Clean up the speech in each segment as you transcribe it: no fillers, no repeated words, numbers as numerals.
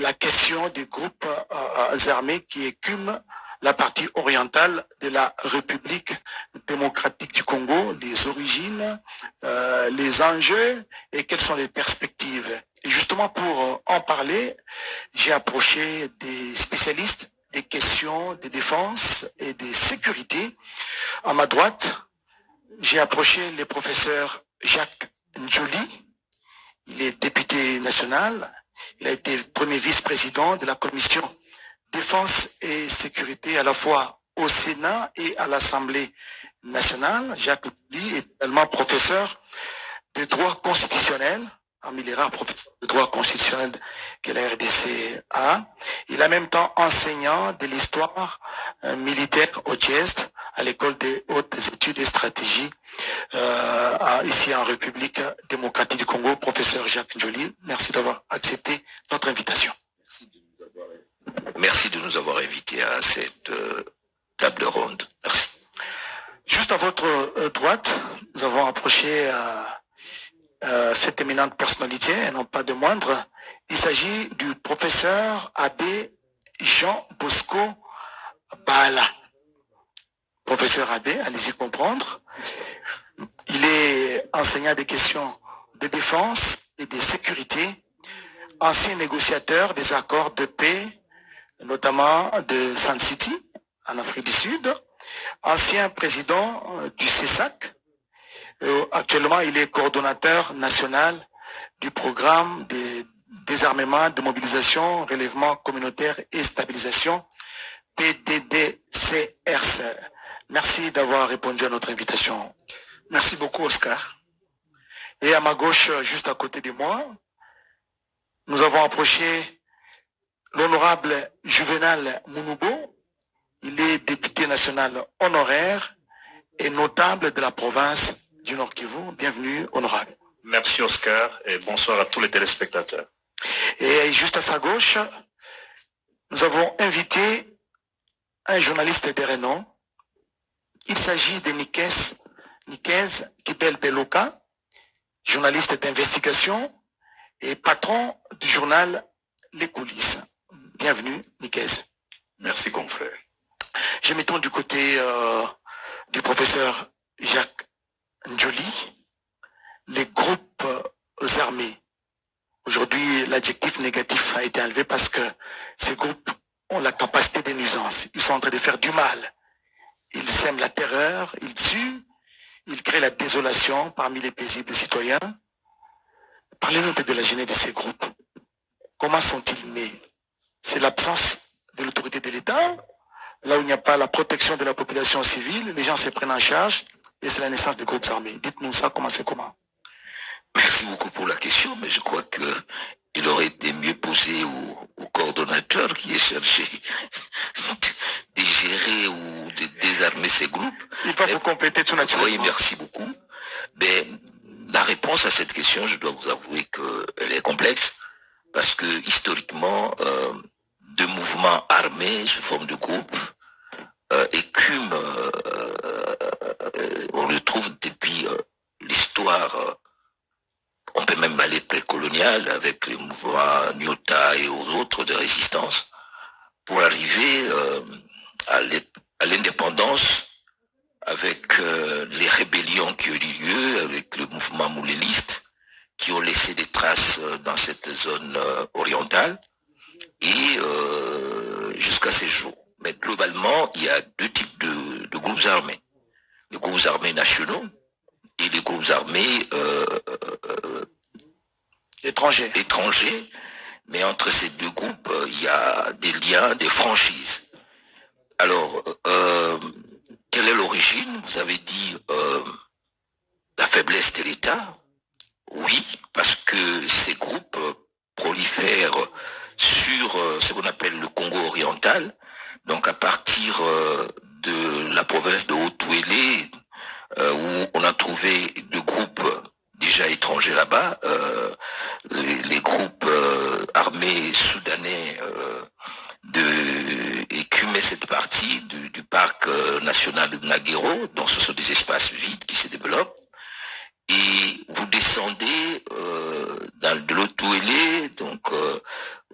la question des groupes armés qui écument la partie orientale de la République démocratique du Congo, les origines, les enjeux et quelles sont les perspectives. Et justement, pour en parler, j'ai approché des spécialistes des questions de défense et de sécurité. À ma droite, j'ai approché le professeur Jacques Ndjoli. Il est député national. Il a été premier vice-président de la commission défense et sécurité à la fois au Sénat et à l'Assemblée nationale. Jacques Ndjoli est également professeur de droit constitutionnel, parmi les rares professeurs de droit constitutionnel que la RDC a. Il est en même temps enseignant de l'histoire militaire au GEST, à l'école des hautes études et stratégies, ici en République démocratique du Congo. Professeur Jacques Ndjoli, merci d'avoir accepté notre invitation. Merci de nous avoir invités à cette table ronde. Merci. Juste à votre droite, nous avons approché cette éminente personnalité, et non pas de moindre. Il s'agit du professeur Abbé Jean Bosco Bala. Professeur Abbé, allez-y comprendre. Il est enseignant des questions de défense et de sécurité, ancien négociateur des accords de paix, notamment de Sun City, en Afrique du Sud, ancien président du CESAC. Actuellement, il est coordonnateur national du programme de désarmement, de mobilisation, relèvement communautaire et stabilisation, PDDCRC. Merci d'avoir répondu à notre invitation. Merci beaucoup, Oscar. Et à ma gauche, juste à côté de moi, nous avons approché l'honorable Juvenal Mounoubo. Il est député national honoraire et notable de la province du Nord Kivu. Bienvenue, honorable. Merci, Oscar, et bonsoir à tous les téléspectateurs. Et juste à sa gauche, nous avons invité un journaliste de renom. Il s'agit de Nikez Kibel Beloka, journaliste d'investigation et patron du journal Les Coulisses. Bienvenue, Nikez. Merci, confrère. Je me tourne du côté du professeur Jacques Ndjoli. Les groupes armés. Aujourd'hui, l'adjectif négatif a été enlevé parce que ces groupes ont la capacité de nuisance. Ils sont en train de faire du mal. Ils sèment la terreur, ils tuent, ils créent la désolation parmi les paisibles citoyens. Parlez-nous de la genèse de ces groupes. Comment sont-ils nés? C'est l'absence de l'autorité de l'État. Là où il n'y a pas la protection de la population civile, les gens se prennent en charge et c'est la naissance des groupes armés. Dites-nous ça, comment c'est comment? Merci beaucoup pour la question, mais je crois qu'il aurait été mieux posé au coordonnateur qui est chargé de gérer ou de désarmer ces groupes. Il va vous compléter tout naturellement. Oui, merci beaucoup. Mais la réponse à cette question, je dois vous avouer qu'elle est complexe, parce que historiquement, de mouvements armés sous forme de groupes écument, on le trouve depuis l'histoire. On peut même aller précolonial avec les mouvements Nyota et aux autres de résistance pour arriver à l'indépendance avec les rébellions qui ont eu lieu, avec le mouvement mouléliste qui ont laissé des traces dans cette zone orientale et jusqu'à ces jours. Mais globalement, il y a deux types de groupes armés. Les groupes armés nationaux et les groupes armés étrangers, mais entre ces deux groupes, il y a des liens, des franchises. Alors, quelle est l'origine? Vous avez dit la faiblesse de l'État. Oui, parce que ces groupes prolifèrent sur ce qu'on appelle le Congo oriental, donc à partir de la province de Haut-Ouélé, où on a trouvé deux groupes déjà étrangers là-bas, les groupes armés soudanais écumaient cette partie du parc national de Naguero, donc ce sont des espaces vides qui se développent, et vous descendez de l'Haut-Ouélé, donc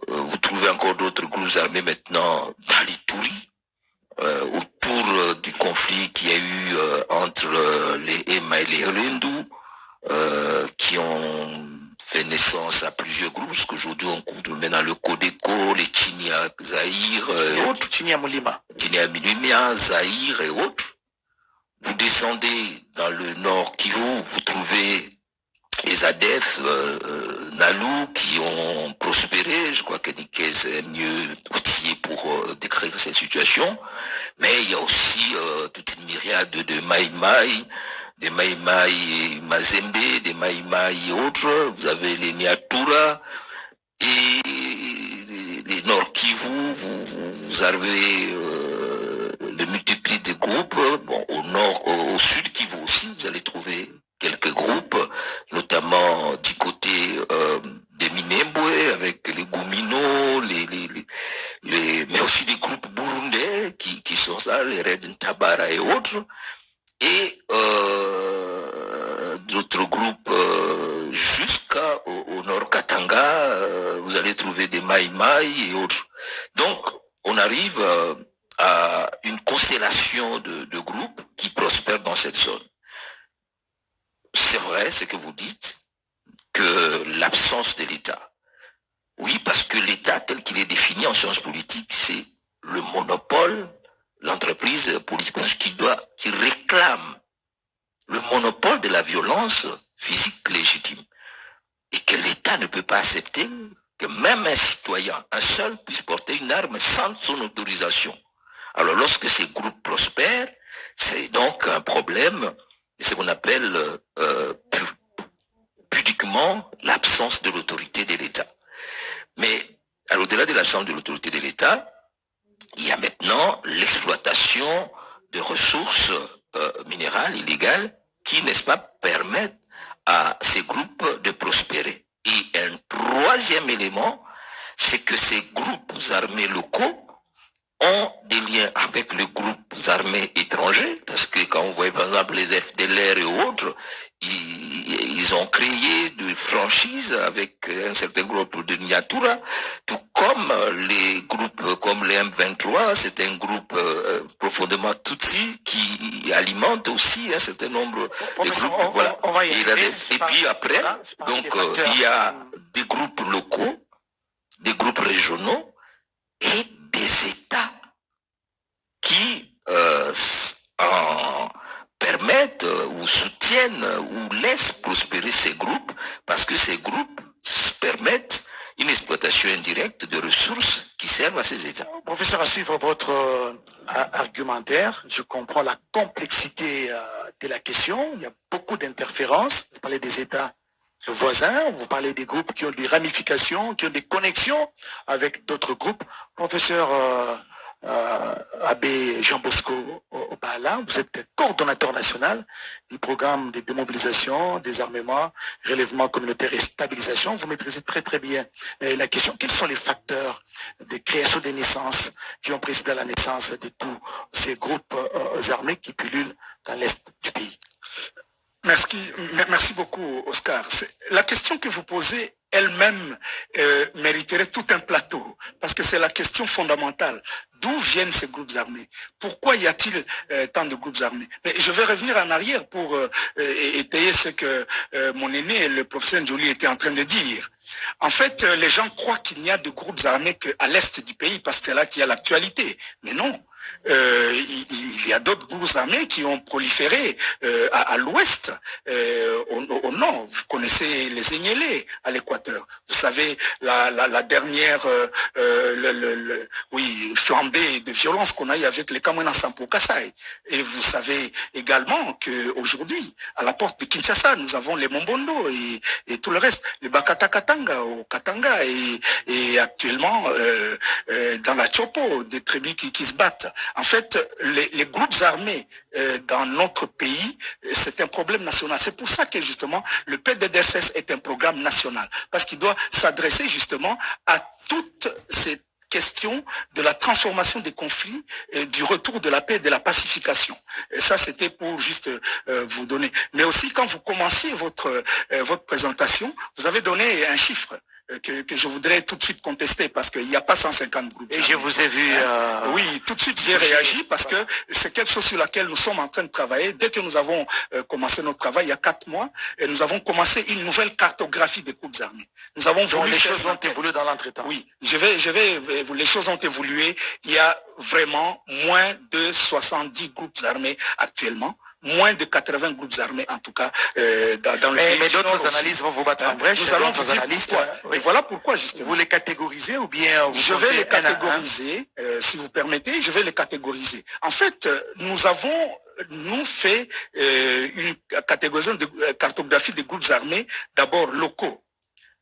vous trouvez trouver encore d'autres groupes armés maintenant dans l'Ituri, autour du conflit qu'il y a eu entre les Ema et les Rendu, qui ont fait naissance à plusieurs groupes, parce qu'aujourd'hui on couvre maintenant le Codeco, les Chinia Zahir et autres. Chinia Mulima. Chinia Mulima, Zahir et autres. Vous descendez dans le nord Kivu, vous trouvez les ADF, Nalou, qui ont prospéré. Je crois que Nikez est mieux outillé pour décrire cette situation. Mais il y a aussi toute une myriade de Maïmaï, des Maïmaï Mazembe, des Maïmaï et autres. Vous avez les Niatura et les Nord Kivu. Vous avez le multiplie de groupes. Bon, au nord, au sud Kivu aussi, vous allez trouver quelques groupes, notamment du côté des Minembwe, avec les Gumino, mais aussi des groupes burundais qui sont là, les Red Tabara et autres, et d'autres groupes jusqu'au nord Katanga, vous allez trouver des Maïmaï et autres. Donc, on arrive à une constellation de groupes qui prospèrent dans cette zone. C'est vrai ce que vous dites, que l'absence de l'État. Oui, parce que l'État, tel qu'il est défini en sciences politiques, c'est le monopole, l'entreprise politique qui réclame le monopole de la violence physique légitime. Et que l'État ne peut pas accepter que même un citoyen, un seul, puisse porter une arme sans son autorisation. Alors lorsque ces groupes prospèrent, c'est donc un problème. C'est ce qu'on appelle pudiquement l'absence de l'autorité de l'État. Mais au-delà de l'absence de l'autorité de l'État, il y a maintenant l'exploitation de ressources minérales illégales qui, n'est-ce pas, permettent à ces groupes de prospérer. Et un troisième élément, c'est que ces groupes armés locaux ont des liens avec les groupes armés étrangers, parce que quand on voit par exemple les FDLR et autres, ils ont créé des franchises avec un certain groupe de Niatura, tout comme les groupes comme les M23, c'est un groupe profondément Tutsi qui alimente aussi un certain nombre de groupes. Voilà. Et puis après, donc il y a des groupes locaux, des groupes régionaux et des États qui permettent ou soutiennent ou laissent prospérer ces groupes parce que ces groupes permettent une exploitation indirecte de ressources qui servent à ces États. Professeur, à suivre votre argumentaire, je comprends la complexité de la question. Il y a beaucoup d'interférences. Vous parlez des États voisins, vous parlez des groupes qui ont des ramifications, qui ont des connexions avec d'autres groupes. Professeur Abbé Jean Bosco Obala, vous êtes coordonnateur national du programme de démobilisation, désarmement, relèvement communautaire et stabilisation. Vous maîtrisez très très bien la question. Quels sont les facteurs de création des naissances qui ont précédé la naissance de tous ces groupes armés qui pullulent dans l'est du pays? Merci beaucoup, Oscar. La question que vous posez elle-même mériterait tout un plateau, parce que c'est la question fondamentale. D'où viennent ces groupes armés? Pourquoi y a-t-il tant de groupes armés? Mais je vais revenir en arrière pour étayer ce que mon aîné, le professeur Njoli, était en train de dire. En fait, les gens croient qu'il n'y a de groupes armés qu'à l'est du pays, parce que c'est là qu'il y a l'actualité. Mais non. Il y a d'autres groupes armés qui ont proliféré à l'ouest, au nord. Vous connaissez les Enyélé à l'équateur. Vous savez la dernière flambée de violence qu'on a eu avec les Kamwena Sampo Kasai. Et vous savez également qu'aujourd'hui, à la porte de Kinshasa, nous avons les Mombondo et tout le reste, les Bakata Katanga au Katanga et actuellement dans la Chopo, des tribus qui se battent. En fait, les groupes armés dans notre pays, c'est un problème national. C'est pour ça que justement, le PDDRCS est un programme national, parce qu'il doit s'adresser justement à toutes ces questions de la transformation des conflits, et du retour de la paix et de la pacification. Et ça, c'était pour juste vous donner. Mais aussi, quand vous commenciez votre présentation, vous avez donné un chiffre. que je voudrais tout de suite contester parce qu'il n'y a pas 150 groupes. Et je vous ai vu... Oui, tout de suite j'ai réagi parce que c'est quelque chose sur laquelle nous sommes en train de travailler. Dès que nous avons commencé notre travail, il y a 4 mois, et nous avons commencé une nouvelle cartographie des groupes armés. Nous avons voulu... les choses ont évolué dans l'entretemps. Oui, les choses ont évolué. Il y a vraiment moins de 70 groupes armés actuellement. Moins de 80 groupes armés en tout cas dans le pays. Mais d'autres analyses vont vous battre en brèche. Nous allons vous dire pourquoi. Et voilà pourquoi justement. Vous les catégorisez ou bien je vais les catégoriser, si vous permettez, je vais les catégoriser. En fait, nous avons fait une cartographie des groupes armés, d'abord locaux.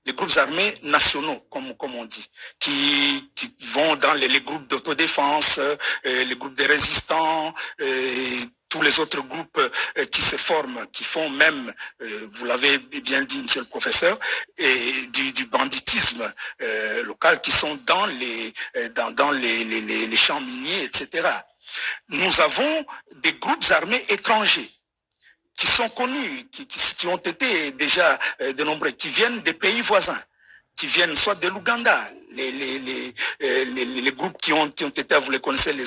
Les groupes armés nationaux, comme on dit, qui vont dans les groupes d'autodéfense, les groupes des résistants, tous les autres groupes qui se forment, qui font même, vous l'avez bien dit, monsieur le professeur, et du banditisme local, qui sont dans les champs miniers, etc. Nous avons des groupes armés étrangers qui sont connus, qui ont été déjà dénombrés, qui viennent des pays voisins, qui viennent soit de l'Ouganda, les groupes qui ont été, vous les connaissez, les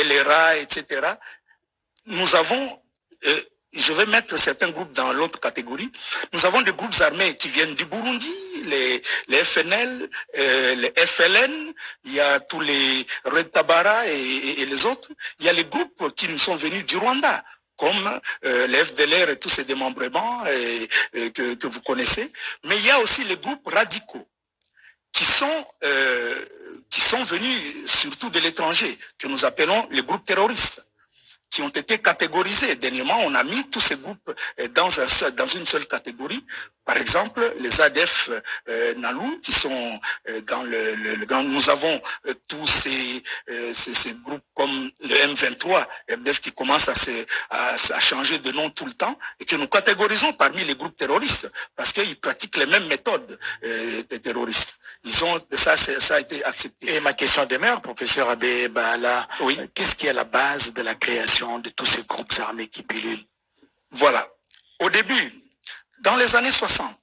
LRA, etc. Nous avons, je vais mettre certains groupes dans l'autre catégorie, nous avons des groupes armés qui viennent du Burundi, les FNL, les FLN, il y a tous les Red Tabara et les autres, il y a les groupes qui nous sont venus du Rwanda, comme les FDLR et tous ces démembrements que vous connaissez, mais il y a aussi les groupes radicaux qui sont venus surtout de l'étranger, que nous appelons les groupes terroristes, qui ont été catégorisés. Dernièrement, on a mis tous ces groupes dans une seule catégorie. Par exemple, les ADF Nalou, qui sont dans nous avons tous ces groupes comme le M23, RDF, qui commence à changer de nom tout le temps, et que nous catégorisons parmi les groupes terroristes, parce qu'ils pratiquent les mêmes méthodes des terroristes. Ça a été accepté. Et ma question demeure, professeur Abbé Baala, oui. Qu'est-ce qui est à la base de la création de tous ces groupes armés qui pullulent? Voilà. Au début, dans les années 60,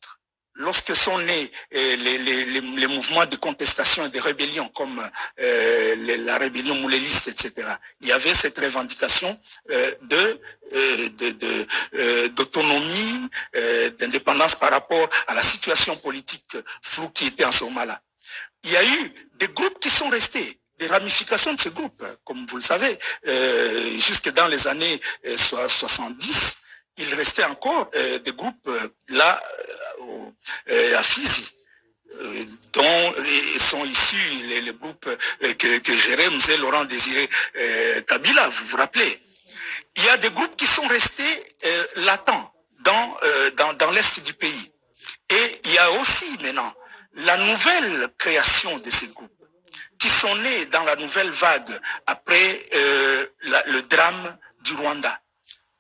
lorsque sont nés les mouvements de contestation et de rébellion, comme la rébellion mouléliste, etc., il y avait cette revendication d'autonomie, d'indépendance par rapport à la situation politique floue qui était en ce moment-là. Il y a eu des groupes qui sont restés, des ramifications de ces groupes, comme vous le savez, jusque dans les années 70, il restait encore des groupes là à Fizi, dont sont issus les groupes que gérait M. Laurent Désiré Kabila, vous vous rappelez. Il y a des groupes qui sont restés latents dans l'est du pays. Et il y a aussi maintenant la nouvelle création de ces groupes qui sont nés dans la nouvelle vague après le drame du Rwanda.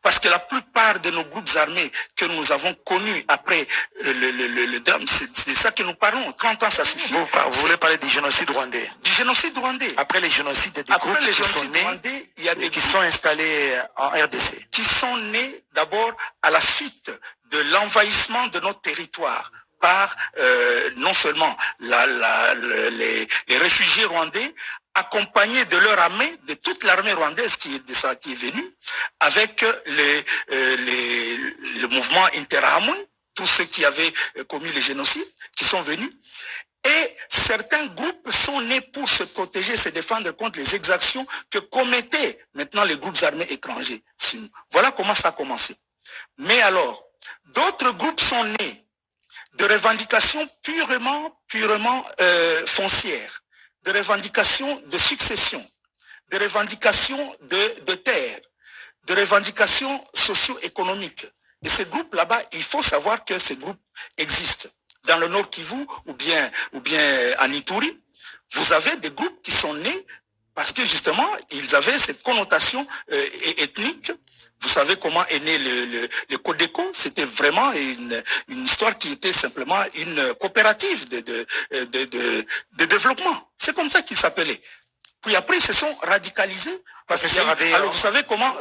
Parce que la plupart de nos groupes armés que nous avons connus après le drame, c'est ça que nous parlons. 30 ans, ça suffit. Vous voulez parler du génocide rwandais? Du génocide rwandais. Après les génocides des groupes qui sont nés, il y a des qui sont installés en RDC. Qui sont nés d'abord à la suite de l'envahissement de notre territoire par non seulement les réfugiés rwandais, accompagnés de leur armée, de toute l'armée rwandaise qui est venue, avec le mouvement Interahamwe, tous ceux qui avaient commis les génocides, qui sont venus. Et certains groupes sont nés pour se protéger, se défendre contre les exactions que commettaient maintenant les groupes armés étrangers. Voilà comment ça a commencé. Mais alors, d'autres groupes sont nés de revendications purement foncières, de revendications de succession, de revendications de terre, de revendications socio-économiques. Et ces groupes là-bas, il faut savoir que ces groupes existent. Dans le Nord Kivu ou bien en Ituri, vous avez des groupes qui sont nés parce que justement, ils avaient cette connotation ethnique. Vous savez comment est né le Codeco. C'était vraiment une histoire qui était simplement une coopérative de développement. C'est comme ça qu'ils s'appelaient. Puis après, ils se sont radicalisés. Parce que, alors vous savez comment...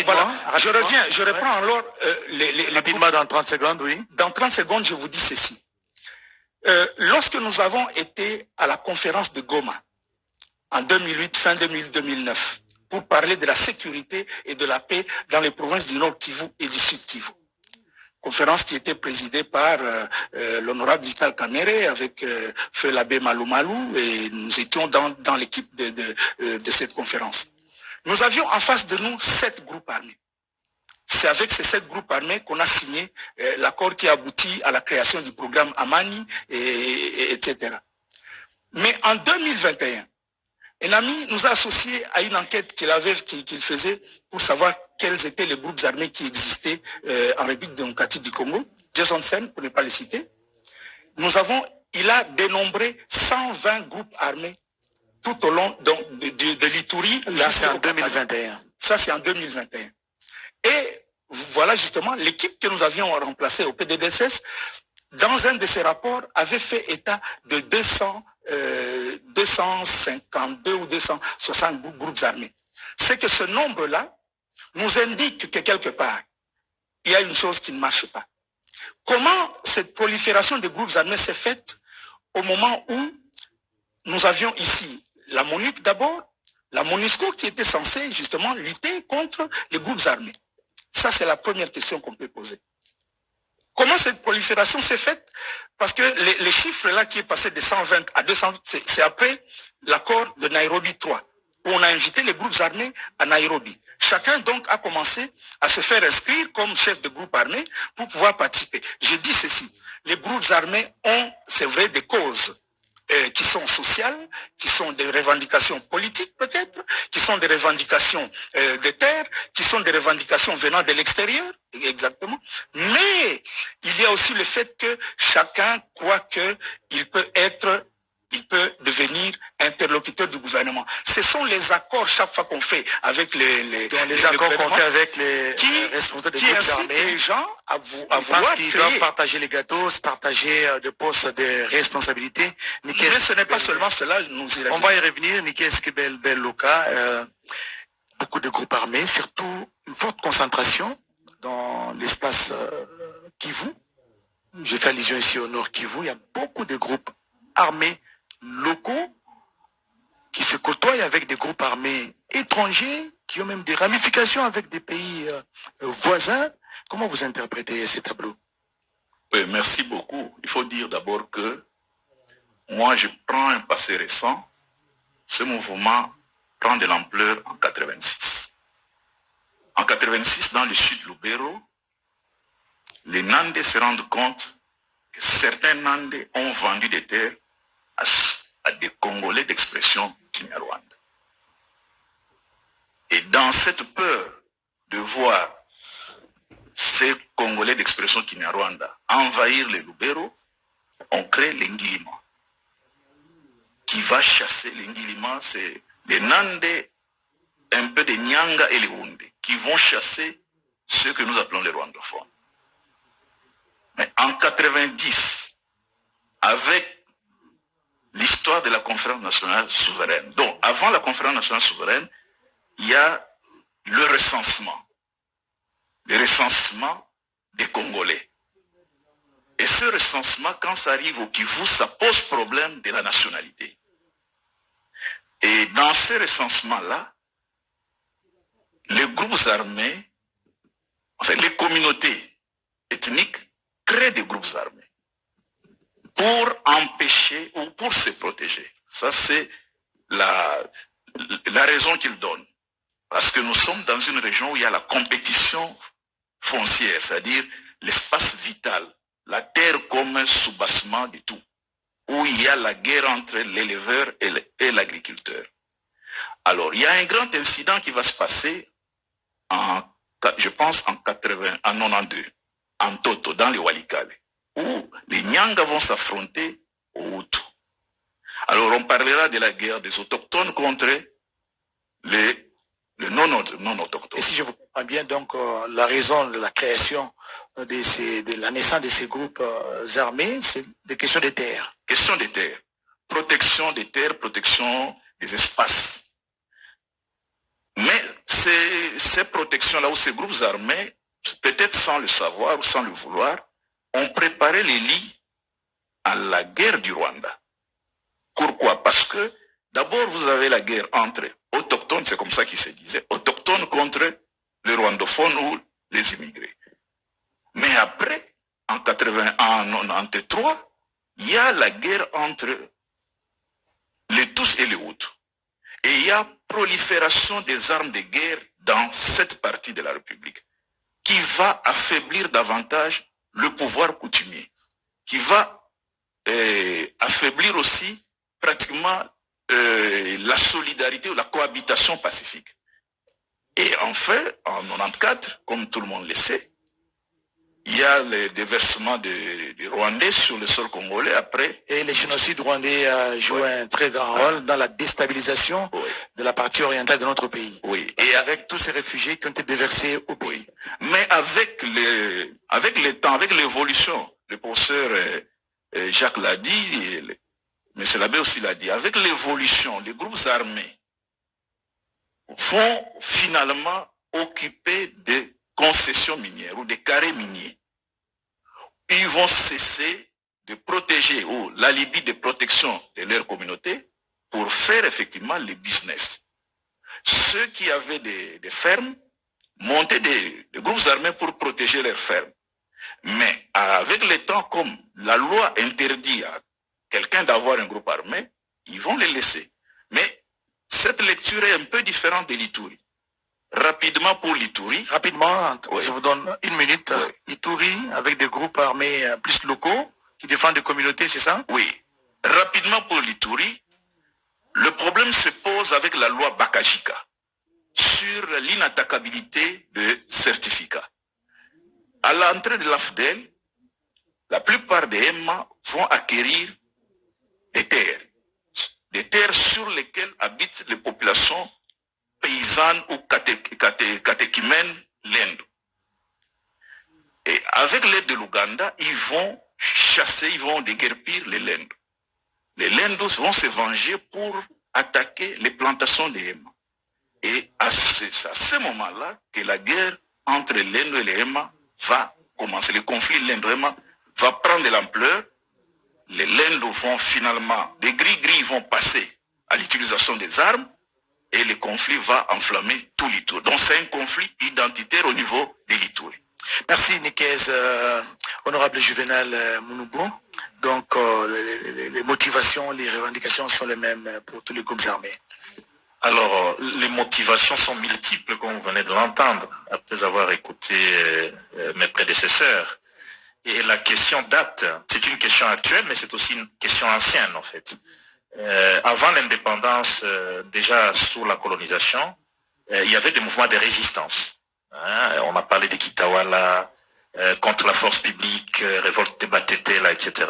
Voilà, je reprends alors les rapidement, dans 30 secondes, oui. Dans 30 secondes, je vous dis ceci. Lorsque nous avons été à la conférence de Goma, en 2008, fin 2009, pour parler de la sécurité et de la paix dans les provinces du Nord Kivu et du Sud Kivu. Conférence qui était présidée par l'honorable Vital Kamerhe avec Feu l'abbé Malou Malou, et nous étions dans l'équipe de cette conférence. Nous avions en face de nous 7 groupes armés. C'est avec ces 7 groupes armés qu'on a signé l'accord qui aboutit à la création du programme Amani, etc. Mais en 2021, un ami nous a associés à une enquête qu'il faisait pour savoir quels étaient les groupes armés qui existaient en République démocratique du Congo. Jason Sen, pour ne pas les citer. Il a dénombré 120 groupes armés tout au long de l'Ituri. Là, c'est en 2021. Ça, c'est en 2021. Et voilà justement l'équipe que nous avions remplacée au PDDSS, dans un de ses rapports, avait fait état de 252 ou 260 groupes armés. C'est que ce nombre-là nous indique que quelque part, il y a une chose qui ne marche pas. Comment cette prolifération de groupes armés s'est faite au moment où nous avions ici la MONUC d'abord, la MONUSCO qui était censée justement lutter contre les groupes armés. Ça, c'est la première question qu'on peut poser. Comment cette prolifération s'est faite? Parce que les chiffres là qui est passé de 120 à 200, c'est après l'accord de Nairobi 3, où on a invité les groupes armés à Nairobi. Chacun donc a commencé à se faire inscrire comme chef de groupe armé pour pouvoir participer. Je dis ceci, les groupes armés ont, c'est vrai, des causes qui sont sociales, qui sont des revendications politiques peut-être, qui sont des revendications de terre, qui sont des revendications venant de l'extérieur, exactement. Mais il y a aussi le fait que chacun croit qu'il peut devenir interlocuteur du gouvernement. Ce sont les accords chaque fois qu'on fait avec les accords qu'on fait avec les responsables des groupes armés, les gens à vouloir qu'ils doivent partager les gâteaux, se partager des postes de responsabilité. Mais ce n'est pas seulement cela, nous y revenons. On va y revenir, Nikes Belloka. Beaucoup de groupes armés, surtout une forte concentration dans l'espace Kivu. Je fais allusion ici au nord Kivu. Il y a beaucoup de groupes armés locaux qui se côtoient avec des groupes armés étrangers, qui ont même des ramifications avec des pays voisins. Comment vous interprétez ces tableaux? Oui, merci beaucoup. Il faut dire d'abord que moi, je prends un passé récent. Ce mouvement prend de l'ampleur en 86. En 86, dans le sud Lubero, les Nandés se rendent compte que certains Nandés ont vendu des terres à des Congolais d'expression Kinyarwanda. Et dans cette peur de voir ces Congolais d'expression Kinyarwanda envahir les Lubero, on crée l'Engilima, qui va chasser l'Engilima, c'est les Nandés, un peu de Nyanga et les Hunde, qui vont chasser ceux que nous appelons les rwandophones. Mais en 90, avec l'histoire de la conférence nationale souveraine. Donc, avant la conférence nationale souveraine, il y a le recensement des Congolais. Et ce recensement, quand ça arrive au Kivu, ça pose problème de la nationalité. Et dans ce recensement-là, les groupes armés, enfin les communautés ethniques créent des groupes armés pour empêcher ou pour se protéger. Ça, c'est la raison qu'ils donnent. Parce que nous sommes dans une région où il y a la compétition foncière, c'est-à-dire l'espace vital, la terre comme un soubassement de tout, où il y a la guerre entre l'éleveur et l'agriculteur. Alors, il y a un grand incident qui va se passer je pense en 92, en Toto, dans les Walikale, où les Nyanga vont s'affronter aux Hutus. Alors on parlera de la guerre des autochtones contre les non-autochtones. Et si je vous comprends bien, donc la raison de la création de la naissance de ces groupes armés, c'est des questions de terre. Question des terres. Protection des terres, protection des espaces. Mais ces protections-là ou ces groupes armés, peut-être sans le savoir ou sans le vouloir, ont préparé les lits à la guerre du Rwanda. Pourquoi? Parce que d'abord, vous avez la guerre entre autochtones, c'est comme ça qu'il se disait, autochtones contre les rwandophones ou les immigrés. Mais après, en 93, il y a la guerre entre les Tutsis et les Hutus. Et il y a prolifération des armes de guerre dans cette partie de la République, qui va affaiblir davantage le pouvoir coutumier, qui va affaiblir aussi pratiquement la solidarité ou la cohabitation pacifique. Et enfin, en 94, comme tout le monde le sait, il y a le déversement des Rwandais sur le sol congolais après. Et le génocide rwandais a joué un très grand rôle dans la déstabilisation de la partie orientale de notre pays. Oui. Et avec tous ces réfugiés qui ont été déversés au pays. Mais avec le temps, avec l'évolution, le professeur Jacques l'a dit, M. Labbé aussi l'a dit, avec l'évolution, les groupes armés vont finalement occuper des concessions minières ou des carrés miniers. Ils vont cesser de protéger ou l'alibi de protection de leur communauté pour faire effectivement les business. Ceux qui avaient des fermes montaient des groupes armés pour protéger leurs fermes. Mais avec le temps, comme la loi interdit à quelqu'un d'avoir un groupe armé, ils vont les laisser. Mais cette lecture est un peu différente de l'Ituri. Rapidement pour l'Ituri. Rapidement, je vous donne une minute. Ituri, avec des groupes armés plus locaux, qui défendent des communautés, c'est ça? Oui. Rapidement pour l'Ituri, le problème se pose avec la loi Bakajika sur l'inattaquabilité de certificats. À l'entrée de l'AFDEL, la plupart des Emma vont acquérir des terres sur lesquelles habitent les populations paysannes ou catéchumènes lendo. Et avec l'aide de l'Ouganda, ils vont chasser, ils vont déguerpir les lendos. Les lendos vont se venger pour attaquer les plantations des Emma. Et à ce moment-là que la guerre entre les lendos et les Emma va commencer. Le conflit lendo-Emma va prendre de l'ampleur. Les lendos vont finalement, les gris-gris vont passer à l'utilisation des armes et le conflit va enflammer tout l'Ituri. Donc c'est un conflit identitaire au niveau de l'Ituri. Merci Nikez, honorable Juvenal Mounoubo. Donc les motivations, les revendications sont les mêmes pour tous les groupes armés. Alors, les motivations sont multiples, comme vous venez de l'entendre, après avoir écouté mes prédécesseurs. Et la question date, c'est une question actuelle, mais c'est aussi une question ancienne, en fait. Avant l'indépendance, déjà sous la colonisation, il y avait des mouvements de résistance. On a parlé de Kitawala, contre la force publique, révolte de Batetela, etc.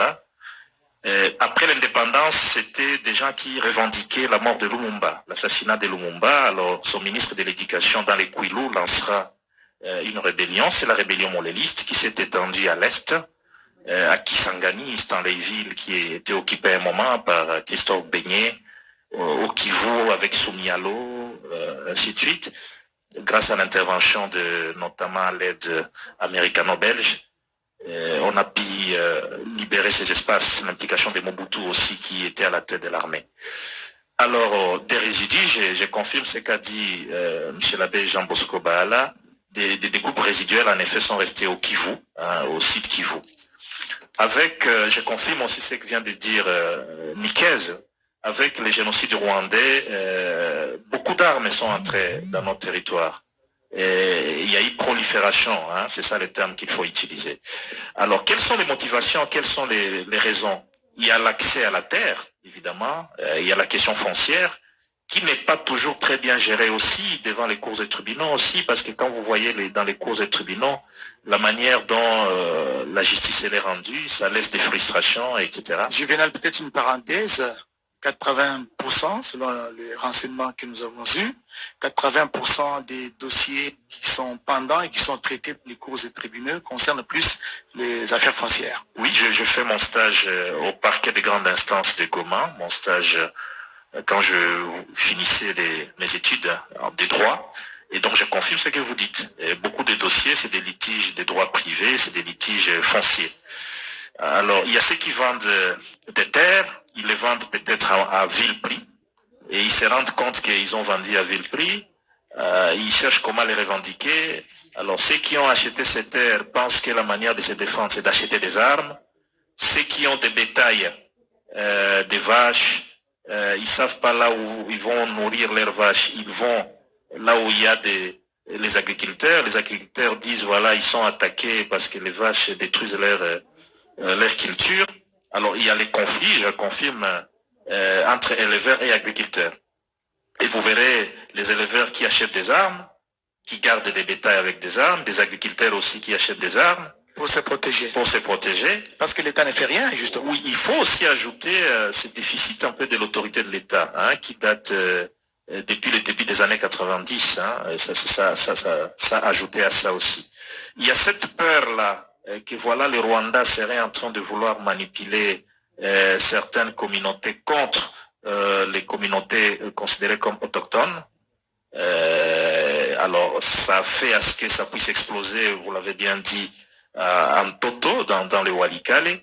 Après l'indépendance, c'était des gens qui revendiquaient la mort de Lumumba, l'assassinat de Lumumba. Alors, son ministre de l'Éducation dans les Kwilu lancera une rébellion. C'est la rébellion moléliste qui s'est étendue à l'Est, à Kisangani, Stanleyville, qui était occupé à un moment par Christophe Beignet, au Kivu avec Soumialo, ainsi de suite, grâce à l'intervention de notamment l'aide américano-belge. On a pu libérer ces espaces, l'implication de Mobutu aussi qui était à la tête de l'armée. Alors, des résidus, je confirme ce qu'a dit M. l'abbé Jean Bosco Baala, des groupes résiduels en effet sont restés au Kivu, au site Kivu. Avec, je confirme aussi ce que vient de dire Nikez, avec le génocide rwandais, beaucoup d'armes sont entrées dans notre territoire. Et il y a eu prolifération, c'est ça le terme qu'il faut utiliser. Alors, quelles sont les motivations, quelles sont les raisons? Il y a l'accès à la terre, évidemment, il y a la question foncière, qui n'est pas toujours très bien gérée aussi devant les cours et tribunaux aussi, parce que quand vous voyez dans les cours et tribunaux, la manière dont la justice est rendue, ça laisse des frustrations, etc. Juvenal, peut-être une parenthèse. 80%, selon les renseignements que nous avons eus, 80% des dossiers qui sont pendants et qui sont traités par les cours et tribunaux concernent plus les affaires foncières. Oui, je fais mon stage au parquet des grandes instances de Goma, mon stage quand je finissais mes études des droits, et donc je confirme ce que vous dites. Et beaucoup de dossiers, c'est des litiges des droits privés, c'est des litiges fonciers. Alors, il y a ceux qui vendent des terres, ils les vendent peut-être à vil prix, et ils se rendent compte qu'ils ont vendu à vil prix, ils cherchent comment les revendiquer. Alors, ceux qui ont acheté ces terres pensent que la manière de se défendre, c'est d'acheter des armes. Ceux qui ont des bétails, des vaches, ils savent pas là où ils vont nourrir leurs vaches, ils vont là où il y a les agriculteurs. Les agriculteurs disent, voilà, ils sont attaqués parce que les vaches détruisent leur culture. Alors, il y a les conflits, je confirme, entre éleveurs et agriculteurs. Et vous verrez les éleveurs qui achètent des armes, qui gardent des bétails avec des armes, des agriculteurs aussi qui achètent des armes. Pour se protéger. Pour se protéger. Parce que l'État ne fait rien, justement. Oui, il faut aussi ajouter ce déficit un peu de l'autorité de l'État, hein, qui date depuis le début des années 90. Hein, ça a ajouté à ça aussi. Il y a cette peur-là que voilà, le Rwanda serait en train de vouloir manipuler certaines communautés contre les communautés considérées comme autochtones. Alors, ça fait à ce que ça puisse exploser, vous l'avez bien dit, en toto, dans le Walikale.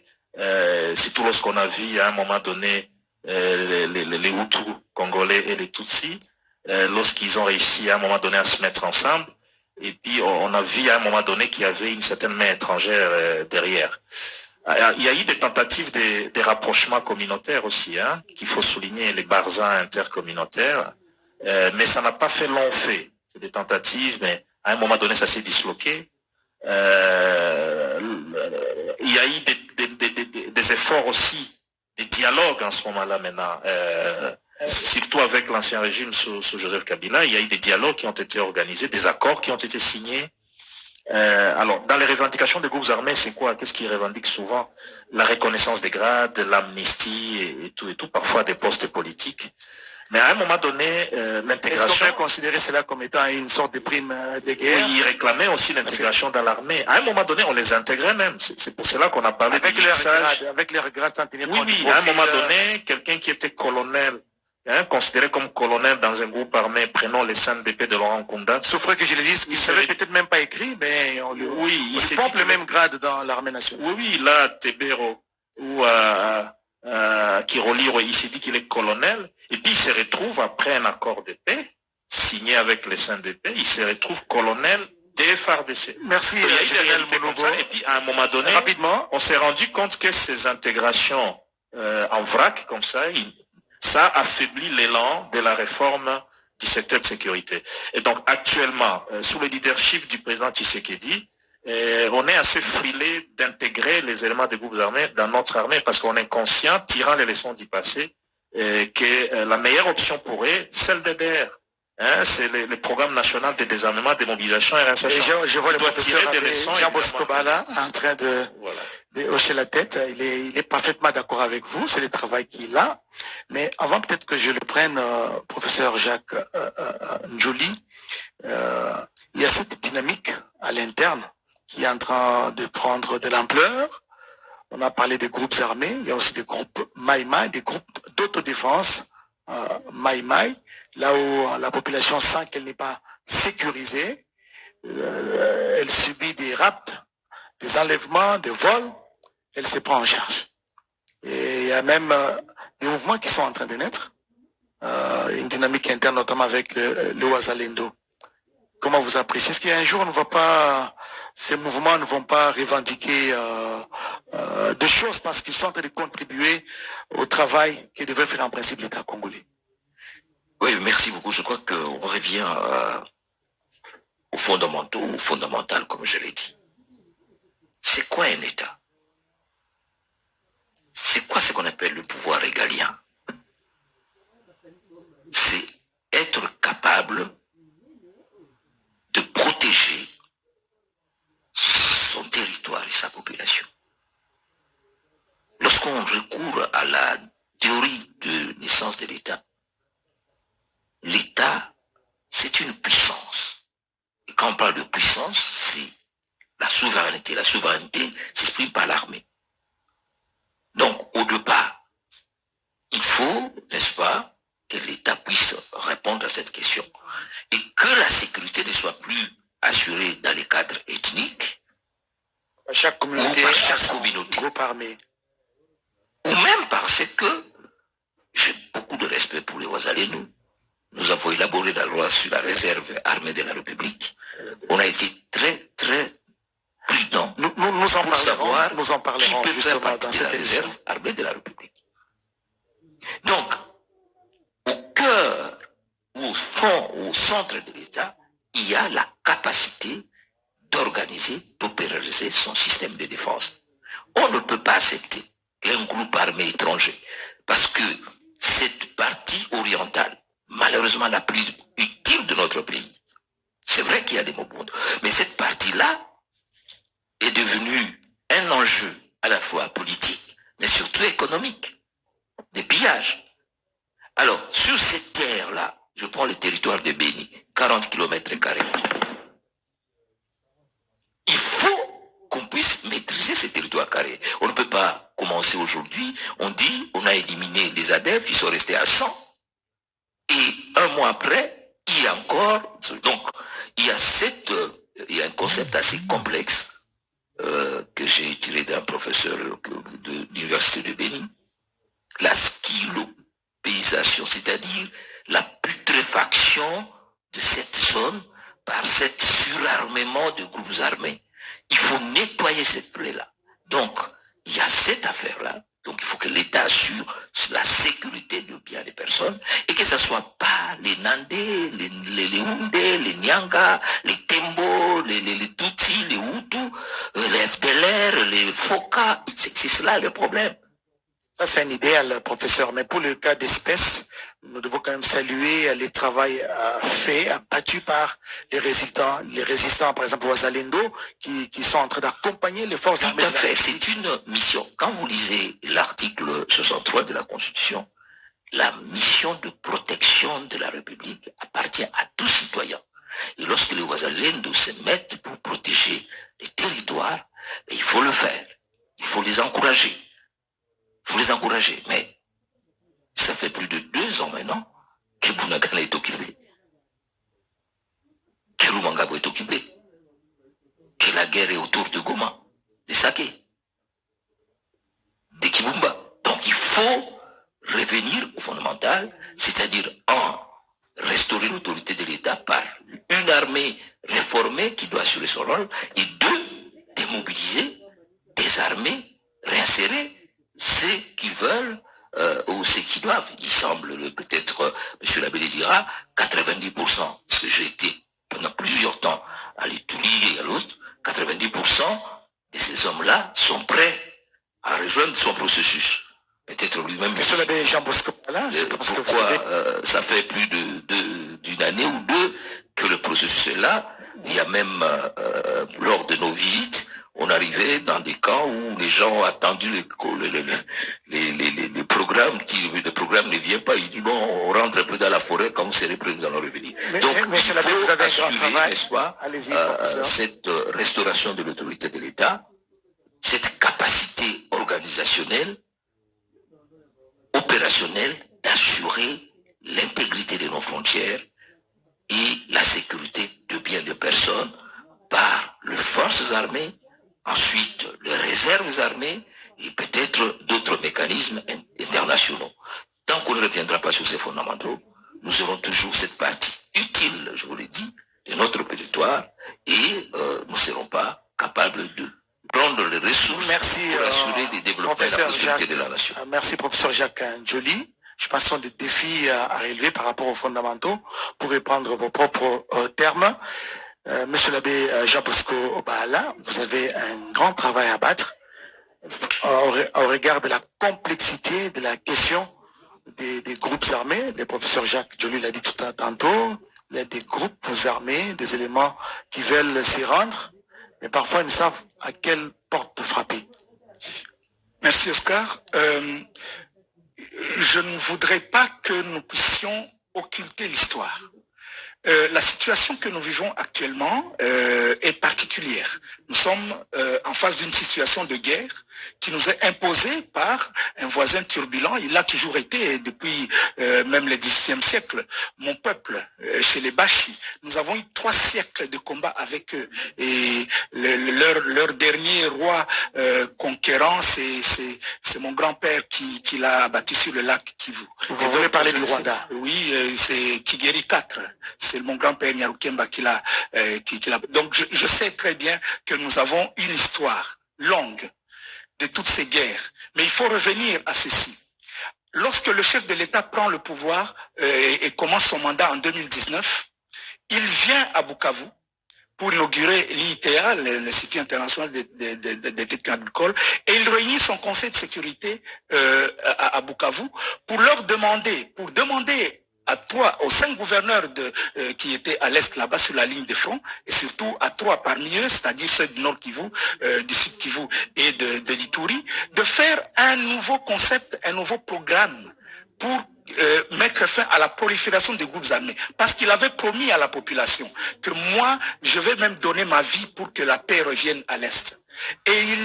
Surtout lorsqu'on a vu à un moment donné les Hutus congolais et les Tutsis, lorsqu'ils ont réussi à un moment donné à se mettre ensemble. Et puis, on a vu à un moment donné qu'il y avait une certaine main étrangère derrière. Il y a eu des tentatives de rapprochement communautaire aussi, hein, qu'il faut souligner, les barzans intercommunautaires, mais ça n'a pas fait long fait. C'est des tentatives, mais à un moment donné, ça s'est disloqué. Il y a eu des efforts aussi, des dialogues en ce moment-là maintenant, surtout avec l'ancien régime sous Joseph Kabila. Il y a eu des dialogues qui ont été organisés, des accords qui ont été signés. Alors, dans les revendications des groupes armés, c'est quoi? Qu'est-ce qu'ils revendiquent souvent? La reconnaissance des grades, l'amnistie et tout, parfois des postes politiques. Mais à un moment donné, l'intégration... Est-ce qu'on peut considérer cela comme étant une sorte de prime de guerre? Oui, ils réclamaient aussi l'intégration dans l'armée. À un moment donné, on les intégrait même. C'est pour cela qu'on a parlé avec de mixage. Avec les regrets sans tenir compte. Oui, à un moment donné, quelqu'un qui était colonel, hein, considéré comme colonel dans un groupe armé, prenons les scènes d'épée de Laurent Nkunda. Sauf que je le dise, il ne savait peut-être même pas écrit, mais on lui pompe le même grade dans l'armée nationale. Oui, là, Tebero ou Kiroliro, il s'est dit qu'il est colonel, et puis il se retrouve après un accord de paix, signé avec les scènes de paix, il se retrouve colonel des FARDC. Merci, Général Monogo. Et puis à un moment donné, rapidement, on s'est rendu compte que ces intégrations en vrac, comme ça, ça affaiblit l'élan de la réforme du secteur de sécurité. Et donc actuellement, sous le leadership du président Tshisekedi, on est assez frilé d'intégrer les éléments des groupes armés dans notre armée parce qu'on est conscient, tirant les leçons du passé, que la meilleure option pourrait, celle d'EDR. Hein, c'est le programme national de désarmement, démobilisation et réinsertion. Je vois le professeur Jean Bosco Bala en train de hocher la tête. Il est parfaitement d'accord avec vous, c'est le travail qu'il a. Mais avant peut-être que je le prenne, professeur Jacques Njoli, il y a cette dynamique à l'interne qui est en train de prendre de l'ampleur. On a parlé des groupes armés, il y a aussi des groupes Maïmaï, des groupes d'autodéfense Maïmaï, là où la population sent qu'elle n'est pas sécurisée, elle subit des rapts, des enlèvements, des vols, elle se prend en charge. Et il y a même des mouvements qui sont en train de naître, une dynamique interne notamment avec le Ouazalendo. Comment vous appréciez? Est-ce qu'un jour ces mouvements ne vont pas revendiquer des choses parce qu'ils sont en train de contribuer au travail que devrait faire en principe l'État congolais? Oui, merci beaucoup. Je crois qu'on revient aux fondamentaux, au fondamental, comme je l'ai dit. C'est quoi un État? C'est quoi ce qu'on appelle le pouvoir régalien? C'est être capable de protéger son territoire et sa population. Lorsqu'on recourt à la théorie de naissance de l'État, l'État, c'est une puissance. Et quand on parle de puissance, c'est la souveraineté. La souveraineté s'exprime par l'armée. Donc, au départ, il faut, n'est-ce pas, que l'État puisse répondre à cette question. Et que la sécurité ne soit plus assurée dans les cadres ethniques, Chaque communauté, ou par chaque communauté. Groupe armé. Ou même parce que j'ai beaucoup de respect pour les Ouazalés, nous avons élaboré la loi sur la réserve armée de la République. On a été très, très prudent Nous en pour savoir parlerons qui peut faire justement partie dans de la cette émission. réserve armée de la République. Donc, au cœur, au fond, au centre de l'État, il y a la capacité d'organiser, d'opéraliser son système de défense. On ne peut pas accepter qu'un groupe armé étranger, parce que cette partie orientale, malheureusement la plus utile de notre pays, c'est vrai qu'il y a des Mobutu, mais cette partie-là est devenue un enjeu à la fois politique, mais surtout économique, des pillages. Alors, sur cette terre-là, je prends le territoire de Béni, 40 km². Il faut qu'on puisse maîtriser ces territoires carrés. On ne peut pas commencer aujourd'hui, on dit, on a éliminé les ADF, ils sont restés à 100, et un mois après, il y a encore, donc, il y a un concept assez complexe, que j'ai tiré d'un professeur de l'université de Béni, la skylopéisation, c'est-à-dire la putréfaction de cette zone par cet surarmement de groupes armés. Il faut nettoyer cette plaie-là. Donc, il y a cette affaire-là. Donc, il faut que l'État assure la sécurité de biens des personnes et que ce ne soit pas les Nandés, les Houndés, les Nyanga, les Tembo, les Tutsis, les Hutus, les FDLR, les Foka. C'est cela le problème. Ça, c'est un idéal, professeur. Mais pour le cas d'espèce, nous devons quand même saluer le travail fait, abattu par les résistants, par exemple, Ouazalendo, qui sont en train d'accompagner les forces armées. Tout à fait, c'est une mission. Quand vous lisez l'article 63 de la Constitution, la mission de protection de la République appartient à tout citoyen. Et lorsque les Ouazalendo se mettent pour protéger les territoires, il faut le faire. Il faut les encourager. Mais ça fait plus de 2 ans maintenant que Bunagana est occupé, que Rumangabo est occupé, que la guerre est autour de Goma, de Saké, de Kibumba. Donc il faut revenir au fondamental, c'est-à-dire restaurer l'autorité de l'État par une armée réformée qui doit assurer son rôle, et 2, démobiliser des armées, réinsérer ceux qui veulent ou ceux qui doivent. Il semble, peut-être, M. Labélé dira, 90%, parce que j'ai été pendant plusieurs temps à l'Itourie et à l'autre, 90% de ces hommes-là sont prêts à rejoindre son processus. Peut-être lui-même. M. Labélé Jean Bosco, là, je pense pourquoi ça fait plus d'une année ou 2 que le processus est là. Il y a même, lors de nos visites, on arrivait dans des camps où les gens ont attendu le programme ne vient pas. Ils disent, bon, on rentre un peu dans la forêt, quand vous serez prêts, nous allons revenir. Donc, il faut assurer, n'est-ce pas, cette restauration de l'autorité de l'État, cette capacité organisationnelle, opérationnelle, d'assurer l'intégrité de nos frontières et la sécurité de biens de personnes par les forces armées, ensuite les réserves armées et peut-être d'autres mécanismes internationaux. Tant qu'on ne reviendra pas sur ces fondamentaux, nous aurons toujours cette partie utile, je vous l'ai dit, de notre territoire et nous ne serons pas capables de prendre les ressources pour assurer le développement et la prospérité de la nation. Merci, professeur Jacques Njoli. Je pense que ce sont des défis à relever par rapport aux fondamentaux pour reprendre vos propres termes. Monsieur l'abbé Jean Bosco Obaala, vous avez un grand travail à battre au regard de la complexité de la question des groupes armés. Le professeur Jacques Njoli l'a dit tout à tantôt, il y a des groupes armés, des éléments qui veulent s'y rendre, mais parfois ils ne savent à quelle porte frapper. Merci Oscar. Je ne voudrais pas que nous puissions occulter l'histoire. La situation que nous vivons actuellement est particulière. Nous sommes en face d'une situation de guerre qui nous est imposée par un voisin turbulent. Il l'a toujours été depuis même le XVIIIe siècle. Mon peuple, chez les Bashi, nous avons eu 3 siècles de combat avec eux. Et leur dernier roi conquérant, c'est mon grand-père qui l'a abattu sur le lac Kivu. Vous voulez parler du Rwanda? Oui, c'est Kigeri IV. C'est mon grand-père Nyarukemba qui l'a. Donc je sais très bien que nous avons une histoire longue de toutes ces guerres. Mais il faut revenir à ceci. Lorsque le chef de l'État prend le pouvoir et commence son mandat en 2019, il vient à Bukavu pour inaugurer l'IITA, l'Institut international des techniques agricoles, et il réunit son conseil de sécurité à Bukavu pour demander aux 5 gouverneurs qui étaient à l'est là-bas sur la ligne de front, et surtout à 3 parmi eux, c'est-à-dire ceux du Nord Kivu, du Sud Kivu et de l'Ituri, de faire un nouveau concept, un nouveau programme pour mettre fin à la prolifération des groupes armés. Parce qu'il avait promis à la population que moi, je vais même donner ma vie pour que la paix revienne à l'est. Et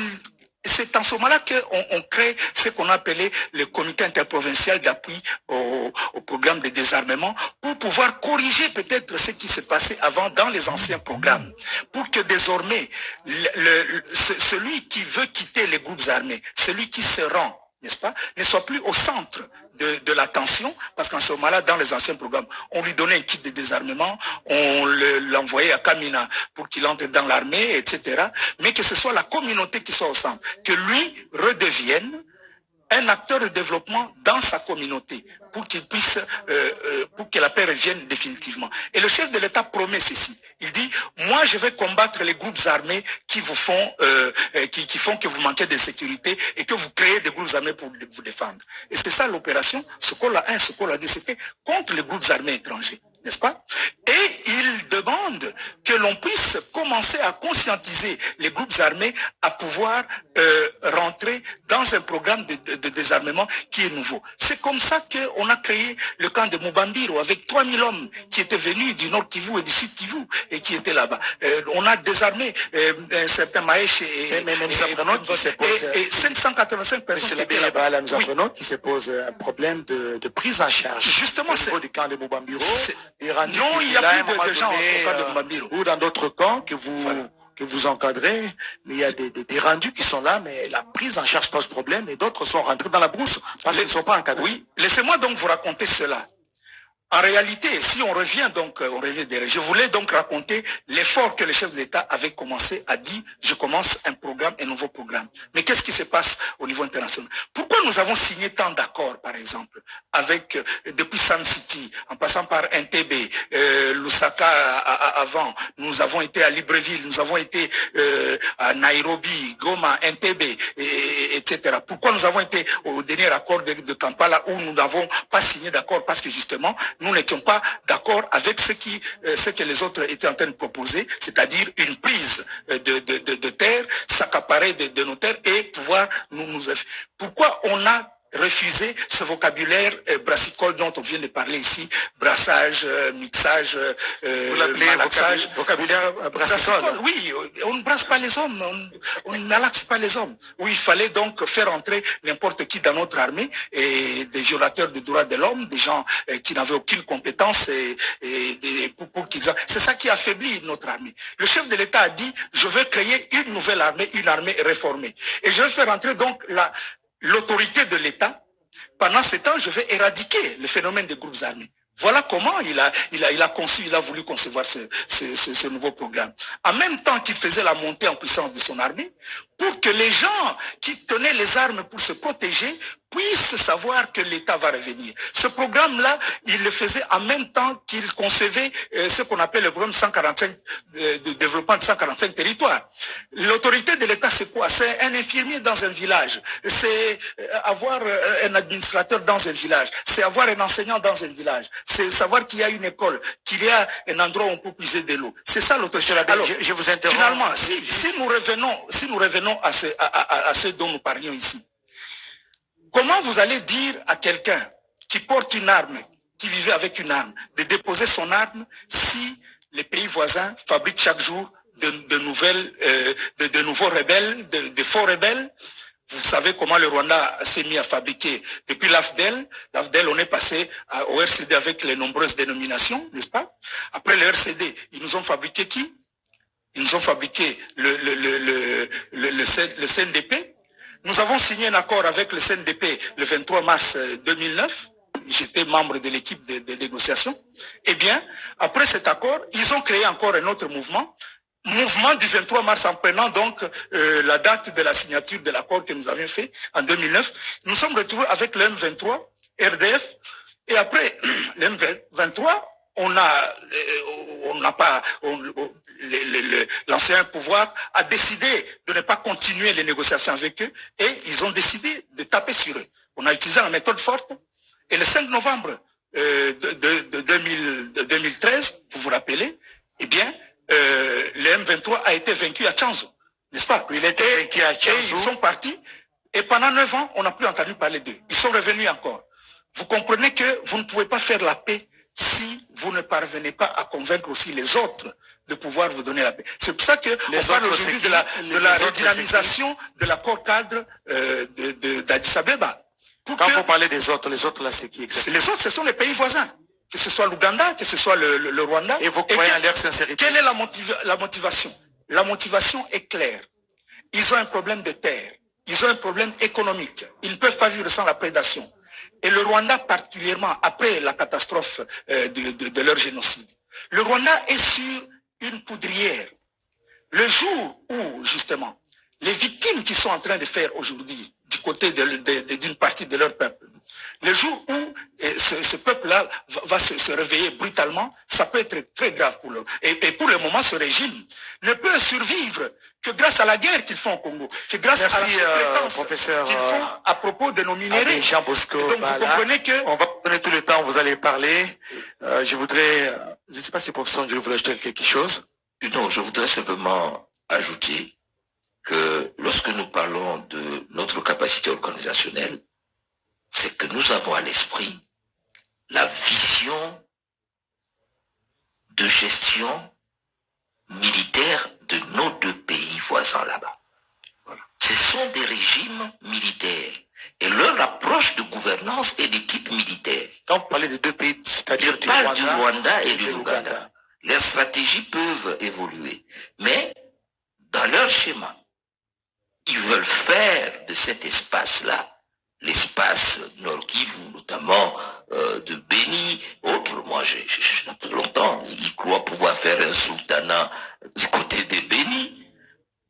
c'est en ce moment-là qu'on crée ce qu'on appelait le comité interprovincial d'appui au programme de désarmement pour pouvoir corriger peut-être ce qui s'est passé avant dans les anciens programmes. Pour que désormais, celui qui veut quitter les groupes armés, celui qui se rend, n'est-ce pas, ne soit plus au centre de l'attention, parce qu'en ce moment-là, dans les anciens programmes, on lui donnait un kit de désarmement, on l'envoyait à Kamina pour qu'il entre dans l'armée, etc. Mais que ce soit la communauté qui soit au centre, que lui redevienne un acteur de développement dans sa communauté, pour qu'il puisse, pour que la paix revienne définitivement. Et le chef de l'État promet ceci. Il dit, moi je vais combattre les groupes armés qui vous font, qui font que vous manquez de sécurité et que vous créez des groupes armés pour vous défendre. Et c'est ça l'opération, Sokola 1, Sokola 2, c'était contre les groupes armés étrangers, n'est-ce pas? Et il demande que l'on puisse commencer à conscientiser les groupes armés à pouvoir rentrer dans un programme de désarmement qui est nouveau. C'est comme ça qu'on a créé le camp de Mubambiro avec 3000 hommes qui étaient venus du Nord Kivu et du Sud Kivu et qui étaient là-bas. On a désarmé un certain Maïch et 585 personnes qui étaient là-bas. Là, nous apprenons qu'il se pose un problème de prise en charge. Justement, au niveau du camp de Mubambiro. Non, il y a plus de gens au camp de Mubambiro. Ou dans d'autres camps que vous encadrez, mais il y a des rendus qui sont là, mais la prise en charge pose problème et d'autres sont rentrés dans la brousse parce qu'ils ne sont pas encadrés. Oui, laissez-moi donc vous raconter cela. En réalité, si on revient donc, je voulais donc raconter l'effort que le chef de l'État avait commencé, a dit, je commence un programme, un nouveau programme. Mais qu'est-ce qui se passe au niveau international? Pourquoi nous avons signé tant d'accords, par exemple, avec, depuis Sun City, en passant par Entebbe, Lusaka avant, nous avons été à Libreville, nous avons été à Nairobi, Goma, Entebbe, etc. Pourquoi nous avons été au dernier accord de Kampala où nous n'avons pas signé d'accord? Parce que justement, nous n'étions pas d'accord avec ce que les autres étaient en train de proposer, c'est-à-dire une prise de terre, s'accaparer de nos terres et pouvoir nous... Pourquoi on a refusé ce vocabulaire brassicole dont on vient de parler ici, brassage, mixage, vous l'appelez vocabulaire brassicole? Oui, on ne brasse pas les hommes, on ne malaxe pas les hommes. Oui, il fallait donc faire entrer n'importe qui dans notre armée, et des violateurs des droits de l'homme, des gens qui n'avaient aucune compétence pour qu'ils... C'est ça qui affaiblit notre armée. Le chef de l'État a dit, je veux créer une nouvelle armée, une armée réformée. Et je vais faire entrer donc l'autorité de l'État. Pendant ce temps, je vais éradiquer le phénomène des groupes armés. Voilà comment il a voulu concevoir ce nouveau programme. En même temps qu'il faisait la montée en puissance de son armée, pour que les gens qui tenaient les armes pour se protéger puissent savoir que l'État va revenir. Ce programme-là, il le faisait en même temps qu'il concevait ce qu'on appelle le programme 145 de développement de 145 territoires. L'autorité de l'État, c'est quoi? C'est un infirmier dans un village, c'est avoir un administrateur dans un village, c'est avoir un enseignant dans un village, c'est savoir qu'il y a une école, qu'il y a un endroit où on peut puiser de l'eau. C'est ça l'autorité. Alors, je vous interromps. Finalement, si nous revenons à ce dont nous parlions ici, comment vous allez dire à quelqu'un qui porte une arme, qui vivait avec une arme, de déposer son arme si les pays voisins fabriquent chaque jour de nouveaux rebelles, de faux rebelles. Vous savez comment le Rwanda s'est mis à fabriquer depuis l'AFDEL. L'AFDEL, on est passé au RCD avec les nombreuses dénominations, n'est-ce pas? Après le RCD, ils nous ont fabriqué qui? Ils nous ont fabriqué le CNDP. Nous avons signé un accord avec le CNDP le 23 mars 2009. J'étais membre de l'équipe de négociation. Eh bien, après cet accord, ils ont créé encore un autre mouvement du 23 mars, en prenant donc la date de la signature de l'accord que nous avions fait en 2009. Nous sommes retrouvés avec le M23, RDF, et après le M23, l'ancien pouvoir a décidé de ne pas continuer les négociations avec eux, et ils ont décidé de taper sur eux. On a utilisé la méthode forte, et le 5 novembre de 2013, vous vous rappelez, eh bien, le M23 a été vaincu à Tchanzu, n'est-ce pas? Il était vaincu à Tchanzu. Et ils sont partis, et pendant 9 ans, on n'a plus entendu parler d'eux. Ils sont revenus encore. Vous comprenez que vous ne pouvez pas faire la paix si vous ne parvenez pas à convaincre aussi les autres de pouvoir vous donner la paix. C'est pour ça que on parle aujourd'hui de la redynamisation de l'accord cadre d'Addis Abeba. Quand vous parlez des autres, les autres là, c'est qui exactement? Les autres, ce sont les pays voisins. Que ce soit l'Ouganda, que ce soit le Rwanda. Et vous croyez à leur sincérité? Quelle est la motivation? La motivation est claire. Ils ont un problème de terre. Ils ont un problème économique. Ils ne peuvent pas vivre sans la prédation. Et le Rwanda, particulièrement après la catastrophe de leur génocide. Le Rwanda est sur une poudrière. Le jour où, justement, les victimes qui sont en train de faire aujourd'hui, du côté d'une partie de leur peuple, le jour où ce peuple-là va se réveiller brutalement, ça peut être très grave pour eux. Et pour le moment, ce régime ne peut survivre que grâce à la guerre qu'ils font au Congo, que grâce à la sous-traitance qu'ils font à propos de nos minéraux. Jean Bosco, donc vous comprenez que... On va donner tout le temps, vous allez parler. Je voudrais... Je ne sais pas si le professeur Ndjolu voulait ajouter quelque chose. Non, je voudrais simplement ajouter que lorsque nous parlons de notre capacité organisationnelle, c'est que nous avons à l'esprit la vision de gestion militaire de nos deux pays voisins là-bas. Voilà. Ce sont des régimes militaires et leur approche de gouvernance est de type militaire. Quand vous parlez de deux pays, c'est-à-dire du Rwanda et de l'Ouganda, leurs stratégies peuvent évoluer, mais dans leur schéma, ils veulent faire de cet espace-là l'espace Nord Kivu, notamment de Béni, autres. Moi, depuis longtemps, ils croient pouvoir faire un sultanat du côté de Béni,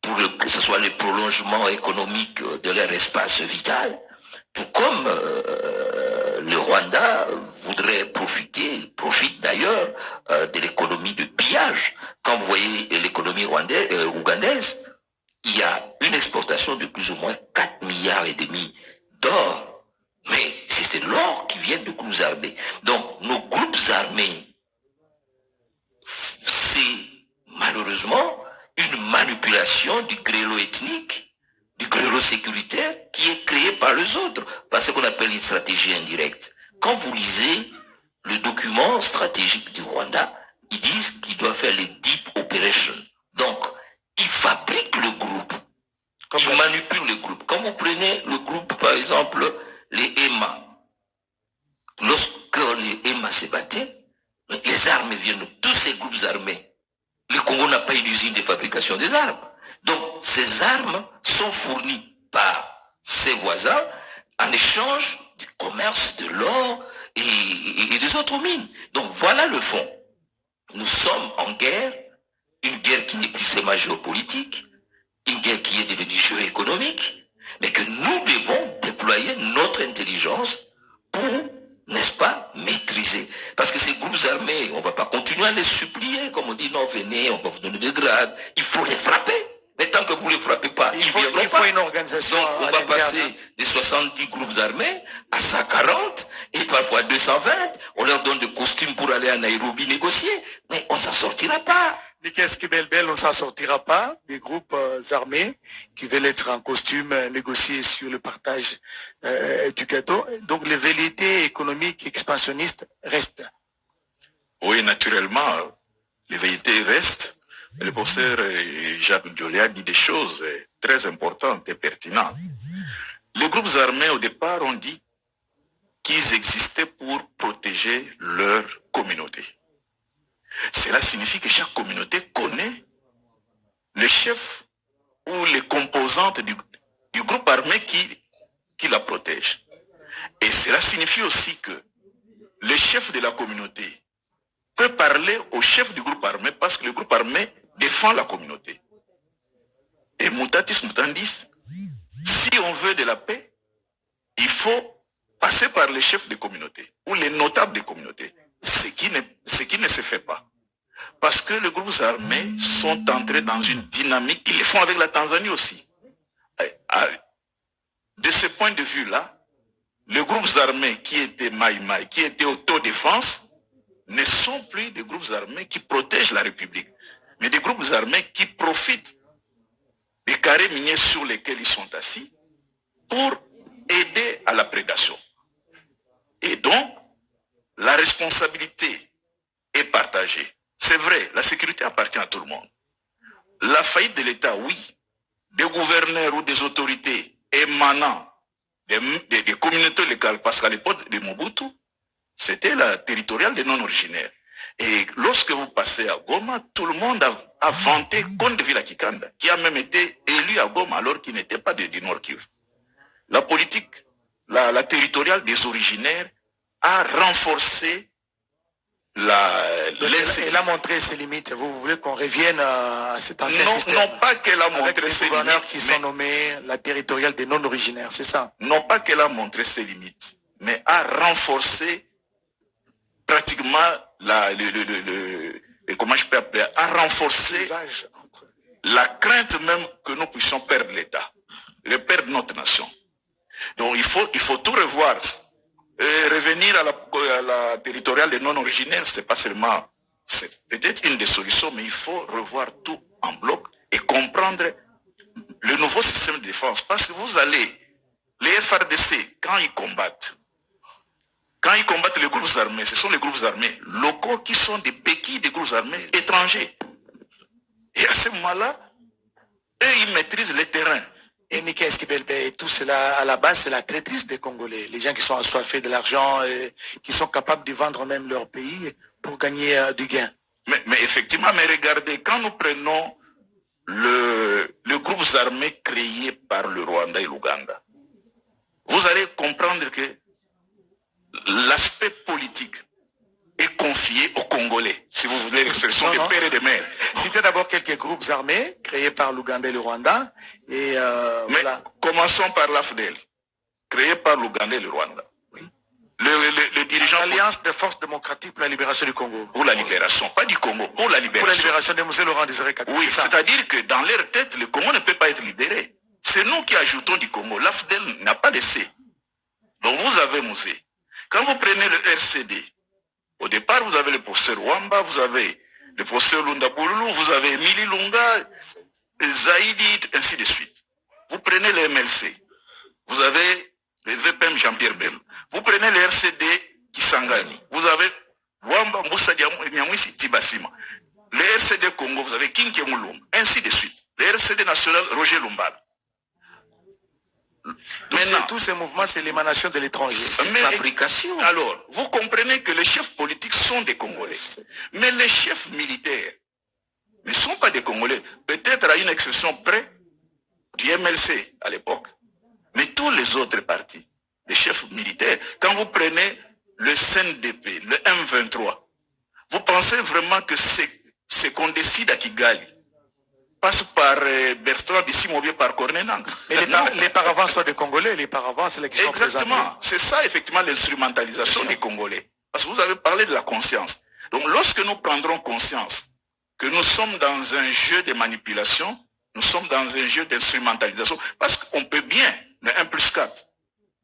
pour que ce soit le prolongement économique de leur espace vital, tout comme le Rwanda voudrait profite d'ailleurs de l'économie de pillage. Quand vous voyez l'économie ougandaise, il y a une exportation de plus ou moins 4,5 milliards d'or. Mais c'est l'or qui vient de groupes armés. Donc, nos groupes armés, c'est malheureusement une manipulation du créneau ethnique, du créneau sécuritaire qui est créé par les autres, par ce qu'on appelle une stratégie indirecte. Quand vous lisez le document stratégique du Rwanda, ils disent qu'il doit faire les deep operations. Donc, ils fabriquent le groupe. Ils manipulent le groupe. Quand vous prenez le groupe, par exemple, les EMA, lorsque les EMA se battaient, les armes viennent de tous ces groupes armés. Le Congo n'a pas une usine de fabrication des armes. Donc, ces armes sont fournies par ses voisins en échange du commerce de l'or et des autres mines. Donc, voilà le fond. Nous sommes en guerre, une guerre qui n'est plus seulement géopolitique, une guerre qui est devenue géoéconomique, mais que nous devons déployer notre intelligence pour, n'est-ce pas, maîtriser. Parce que ces groupes armés, on ne va pas continuer à les supplier, comme on dit, non, venez, on va vous donner des grades. Il faut les frapper. Mais tant que vous ne les frappez pas, Il faut une organisation. Donc on va passer des 70 groupes armés à 140 et parfois 220. On leur donne des costumes pour aller à Nairobi négocier. Mais on ne s'en sortira pas. Mais qu'est-ce que Belle, on ne s'en sortira pas. Des groupes armés qui veulent être en costume, négocier sur le partage du gâteau. Donc les velléités économiques expansionnistes restent. Oui, naturellement, les velléités restent. Le professeur Jacques Jolia dit des choses très importantes et pertinentes. Les groupes armés, au départ, ont dit qu'ils existaient pour protéger leur communauté. Cela signifie que chaque communauté connaît le chef ou les composantes du groupe armé qui la protège. Et cela signifie aussi que le chef de la communauté peut parler au chef du groupe armé parce que le groupe armé défend la communauté. Et mutatis mutandis, si on veut de la paix, il faut passer par les chefs de communauté ou les notables des communautés, ce qui ne se fait pas. Parce que les groupes armés sont entrés dans une dynamique, ils le font avec la Tanzanie aussi. De ce point de vue-là, les groupes armés qui étaient Maï-Maï, qui étaient autodéfense, ne sont plus des groupes armés qui protègent la République, mais des groupes armés qui profitent des carrés miniers sur lesquels ils sont assis pour aider à la prédation. Et donc, la responsabilité est partagée. C'est vrai, la sécurité appartient à tout le monde. La faillite de l'État, oui, des gouverneurs ou des autorités émanant des communautés locales, parce qu'à l'époque de Mobutu, c'était la territoriale des non-originaires. Et lorsque vous passez à Goma, tout le monde a vanté Conde Vila Kikanda, qui a même été élu à Goma alors qu'il n'était pas du Nord Kivu. La politique, la territoriale des originaires a renforcé elle a montré ses limites. Vous voulez qu'on revienne à cet ancien système? Non pas qu'elle a montré ses limites. Qui sont nommés la territoriale des non-originaires, c'est ça? Non pas qu'elle a montré ses limites, mais a renforcé pratiquement comment je peux appeler, a renforcé la crainte même que nous puissions perdre l'État, perdre notre nation. Donc il faut tout revoir. Revenir à la territoriale des non-originaires, c'est pas seulement, c'est peut-être une des solutions, mais il faut revoir tout en bloc et comprendre le nouveau système de défense. Parce que vous allez, les FRDC, quand ils combattent les groupes armés, ce sont les groupes armés locaux qui sont des béquilles des groupes armés étrangers. Et à ce moment-là, eux, ils maîtrisent le terrain. Et Mickey Esquibelbe, et tout cela, à la base, c'est la traîtrise des Congolais. Les gens qui sont assoiffés de l'argent, qui sont capables de vendre même leur pays pour gagner du gain. Mais effectivement, mais regardez, quand nous prenons le groupe armé créé par le Rwanda et l'Ouganda, vous allez comprendre que l'aspect politique est confié aux Congolais, si vous voulez l'expression des pères et des mères. Citez d'abord quelques groupes armés créés par l'Ouganda et le Rwanda. Et mais voilà. Commençons par l'AFDEL, créé par l'Ouganda et le Rwanda. Oui. Le dirigeant... L'Alliance des forces démocratiques pour la libération du Congo. Pour la libération, pas du Congo, pour la libération. Pour la libération de M. Laurent Désiré Kabila. Oui, c'est-à-dire que dans leur tête, le Congo ne peut pas être libéré. C'est nous qui ajoutons du Congo. L'AFDEL n'a pas laissé. Donc vous avez Moussé. Quand vous prenez le RCD, au départ, vous avez le professeur Wamba, vous avez le professeur Lunda Boulou, vous avez Emily Lunga, Zaïdi, ainsi de suite. Vous prenez le MLC, vous avez le VPM Jean-Pierre Bem, vous prenez le RCD Kisangani, vous avez Wamba Moussa Nyamwisi Tibasima, le RCD Congo, vous avez Kinke Moulum, ainsi de suite. Le RCD national Roger Lumbal. Maintenant, tous ces mouvements, c'est l'émanation de l'étranger. C'est fabrication. Alors, vous comprenez que les chefs politiques sont des Congolais. Mais les chefs militaires ne sont pas des Congolais. Peut-être à une exception près du MLC à l'époque. Mais tous les autres partis, les chefs militaires, quand vous prenez le CNDP, le M23, vous pensez vraiment que c'est qu'on décide à Kigali passe par Bertrand Bissimo ou bien par Corneille Nantes. Mais les paravents sont des Congolais, les paravents c'est les qui sont exactement, c'est ça effectivement l'instrumentalisation des Congolais. Parce que vous avez parlé de la conscience. Donc lorsque nous prendrons conscience que nous sommes dans un jeu de manipulation, Nous sommes dans un jeu d'instrumentalisation parce qu'on peut bien, le 1+4.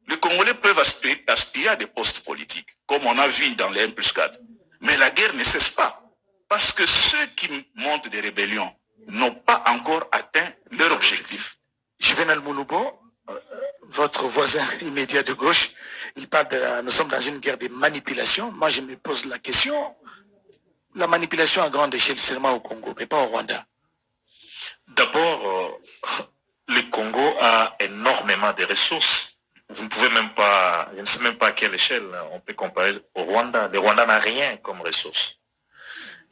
Les Congolais peuvent aspirer à des postes politiques, comme on a vu dans les 1+4. Mais la guerre ne cesse pas. Parce que ceux qui montent des rébellions n'ont pas encore atteint leur objectif. Juvenal Mouloubo, votre voisin immédiat de gauche, il parle nous sommes dans une guerre de manipulation. Moi, je me pose la question, la manipulation à grande échelle seulement au Congo, mais pas au Rwanda. D'abord, le Congo a énormément de ressources. Vous ne pouvez même pas, je ne sais même pas à quelle échelle on peut comparer au Rwanda. Le Rwanda n'a rien comme ressources.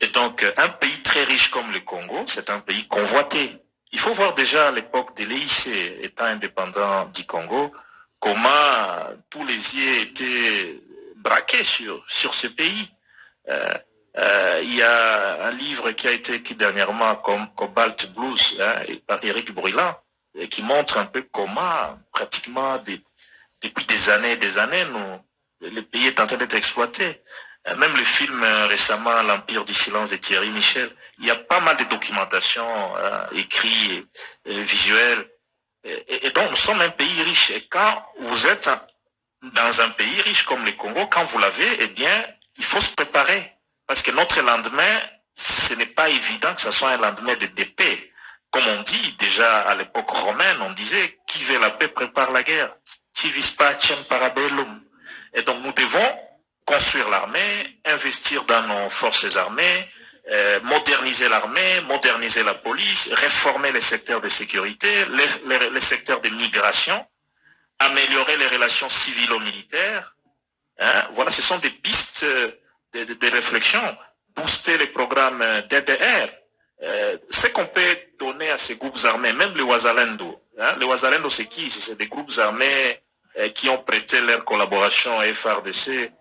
Et donc, un pays très riche comme le Congo, c'est un pays convoité. Il faut voir déjà à l'époque de l'EIC, État indépendant du Congo, comment tous les yeux étaient braqués sur ce pays. Il y a un livre qui a été écrit dernièrement comme Cobalt Blues, par Éric Brûlant, qui montre un peu comment, pratiquement, depuis des années, le pays est en train d'être exploité. Même le film récemment, L'Empire du silence de Thierry Michel, il y a pas mal de documentation écrite et visuelle. Et donc, nous sommes un pays riche. Et quand vous êtes dans un pays riche comme le Congo, quand vous l'avez, eh bien, il faut se préparer. Parce que notre lendemain, ce n'est pas évident que ce soit un lendemain de paix. Comme on dit, déjà à l'époque romaine, on disait, qui veut la paix prépare la guerre. Civis pacem parabellum. Et donc, nous devons construire l'armée, investir dans nos forces armées, moderniser l'armée, moderniser la police, réformer les secteurs de sécurité, les secteurs de migration, améliorer les relations civilo-militaires. Voilà, ce sont des pistes de réflexion. Booster les programmes DDR. Ce qu'on peut donner à ces groupes armés, même les Wazalendo. Les Wazalendo, c'est qui? C'est des groupes armés qui ont prêté leur collaboration à FARDC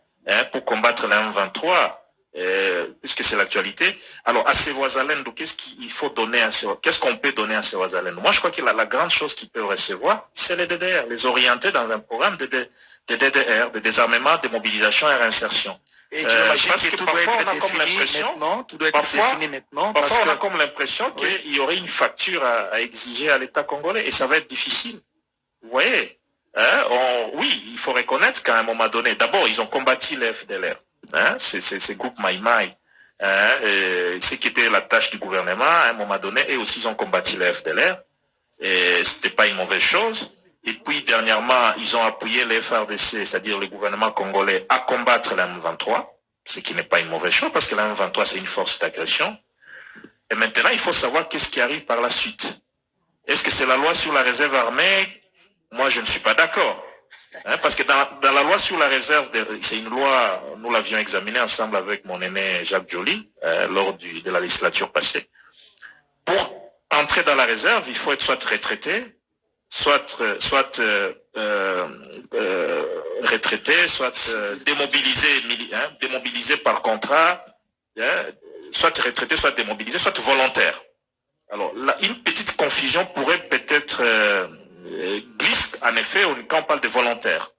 pour combattre la M23, puisque c'est l'actualité. Alors, à ces Wazalendo, qu'est-ce qu'il faut donner à ces, qu'est-ce qu'on peut donner à ces Wazalendo? Moi, je crois que la grande chose qu'ils peuvent recevoir, c'est les DDR, les orienter dans un programme de DDR, de désarmement, de mobilisation et réinsertion. Et tu imagines parce que que tout parfois, doit on a être comme défini l'impression, maintenant, tout doit être défini maintenant. Parfois, parce on a que... comme l'impression qu'il y aurait une facture à exiger à l'État congolais, et ça va être difficile. Vous voyez? Oui, il faut reconnaître qu'à un moment donné, d'abord, ils ont combattu les FDLR, ces groupes Maïmaï, ce qui était la tâche du gouvernement, à un moment donné, et aussi ils ont combattu les FDLR, et c'était pas une mauvaise chose. Et puis, dernièrement, ils ont appuyé les FARDC, c'est-à-dire le gouvernement congolais, à combattre la M23, ce qui n'est pas une mauvaise chose, parce que la M23, c'est une force d'agression. Et maintenant, il faut savoir qu'est-ce qui arrive par la suite. Est-ce que c'est la loi sur la réserve armée? Moi, je ne suis pas d'accord. Parce que dans la loi sur la réserve, c'est une loi, nous l'avions examinée ensemble avec mon aîné Jacques Joly, lors de la législature passée. Pour entrer dans la réserve, il faut être soit retraité, soit retraité, soit démobilisé par contrat, soit retraité, soit démobilisé, soit volontaire. Alors, là, une petite confusion pourrait peut-être glisse, en effet, quand on parle de volontaires.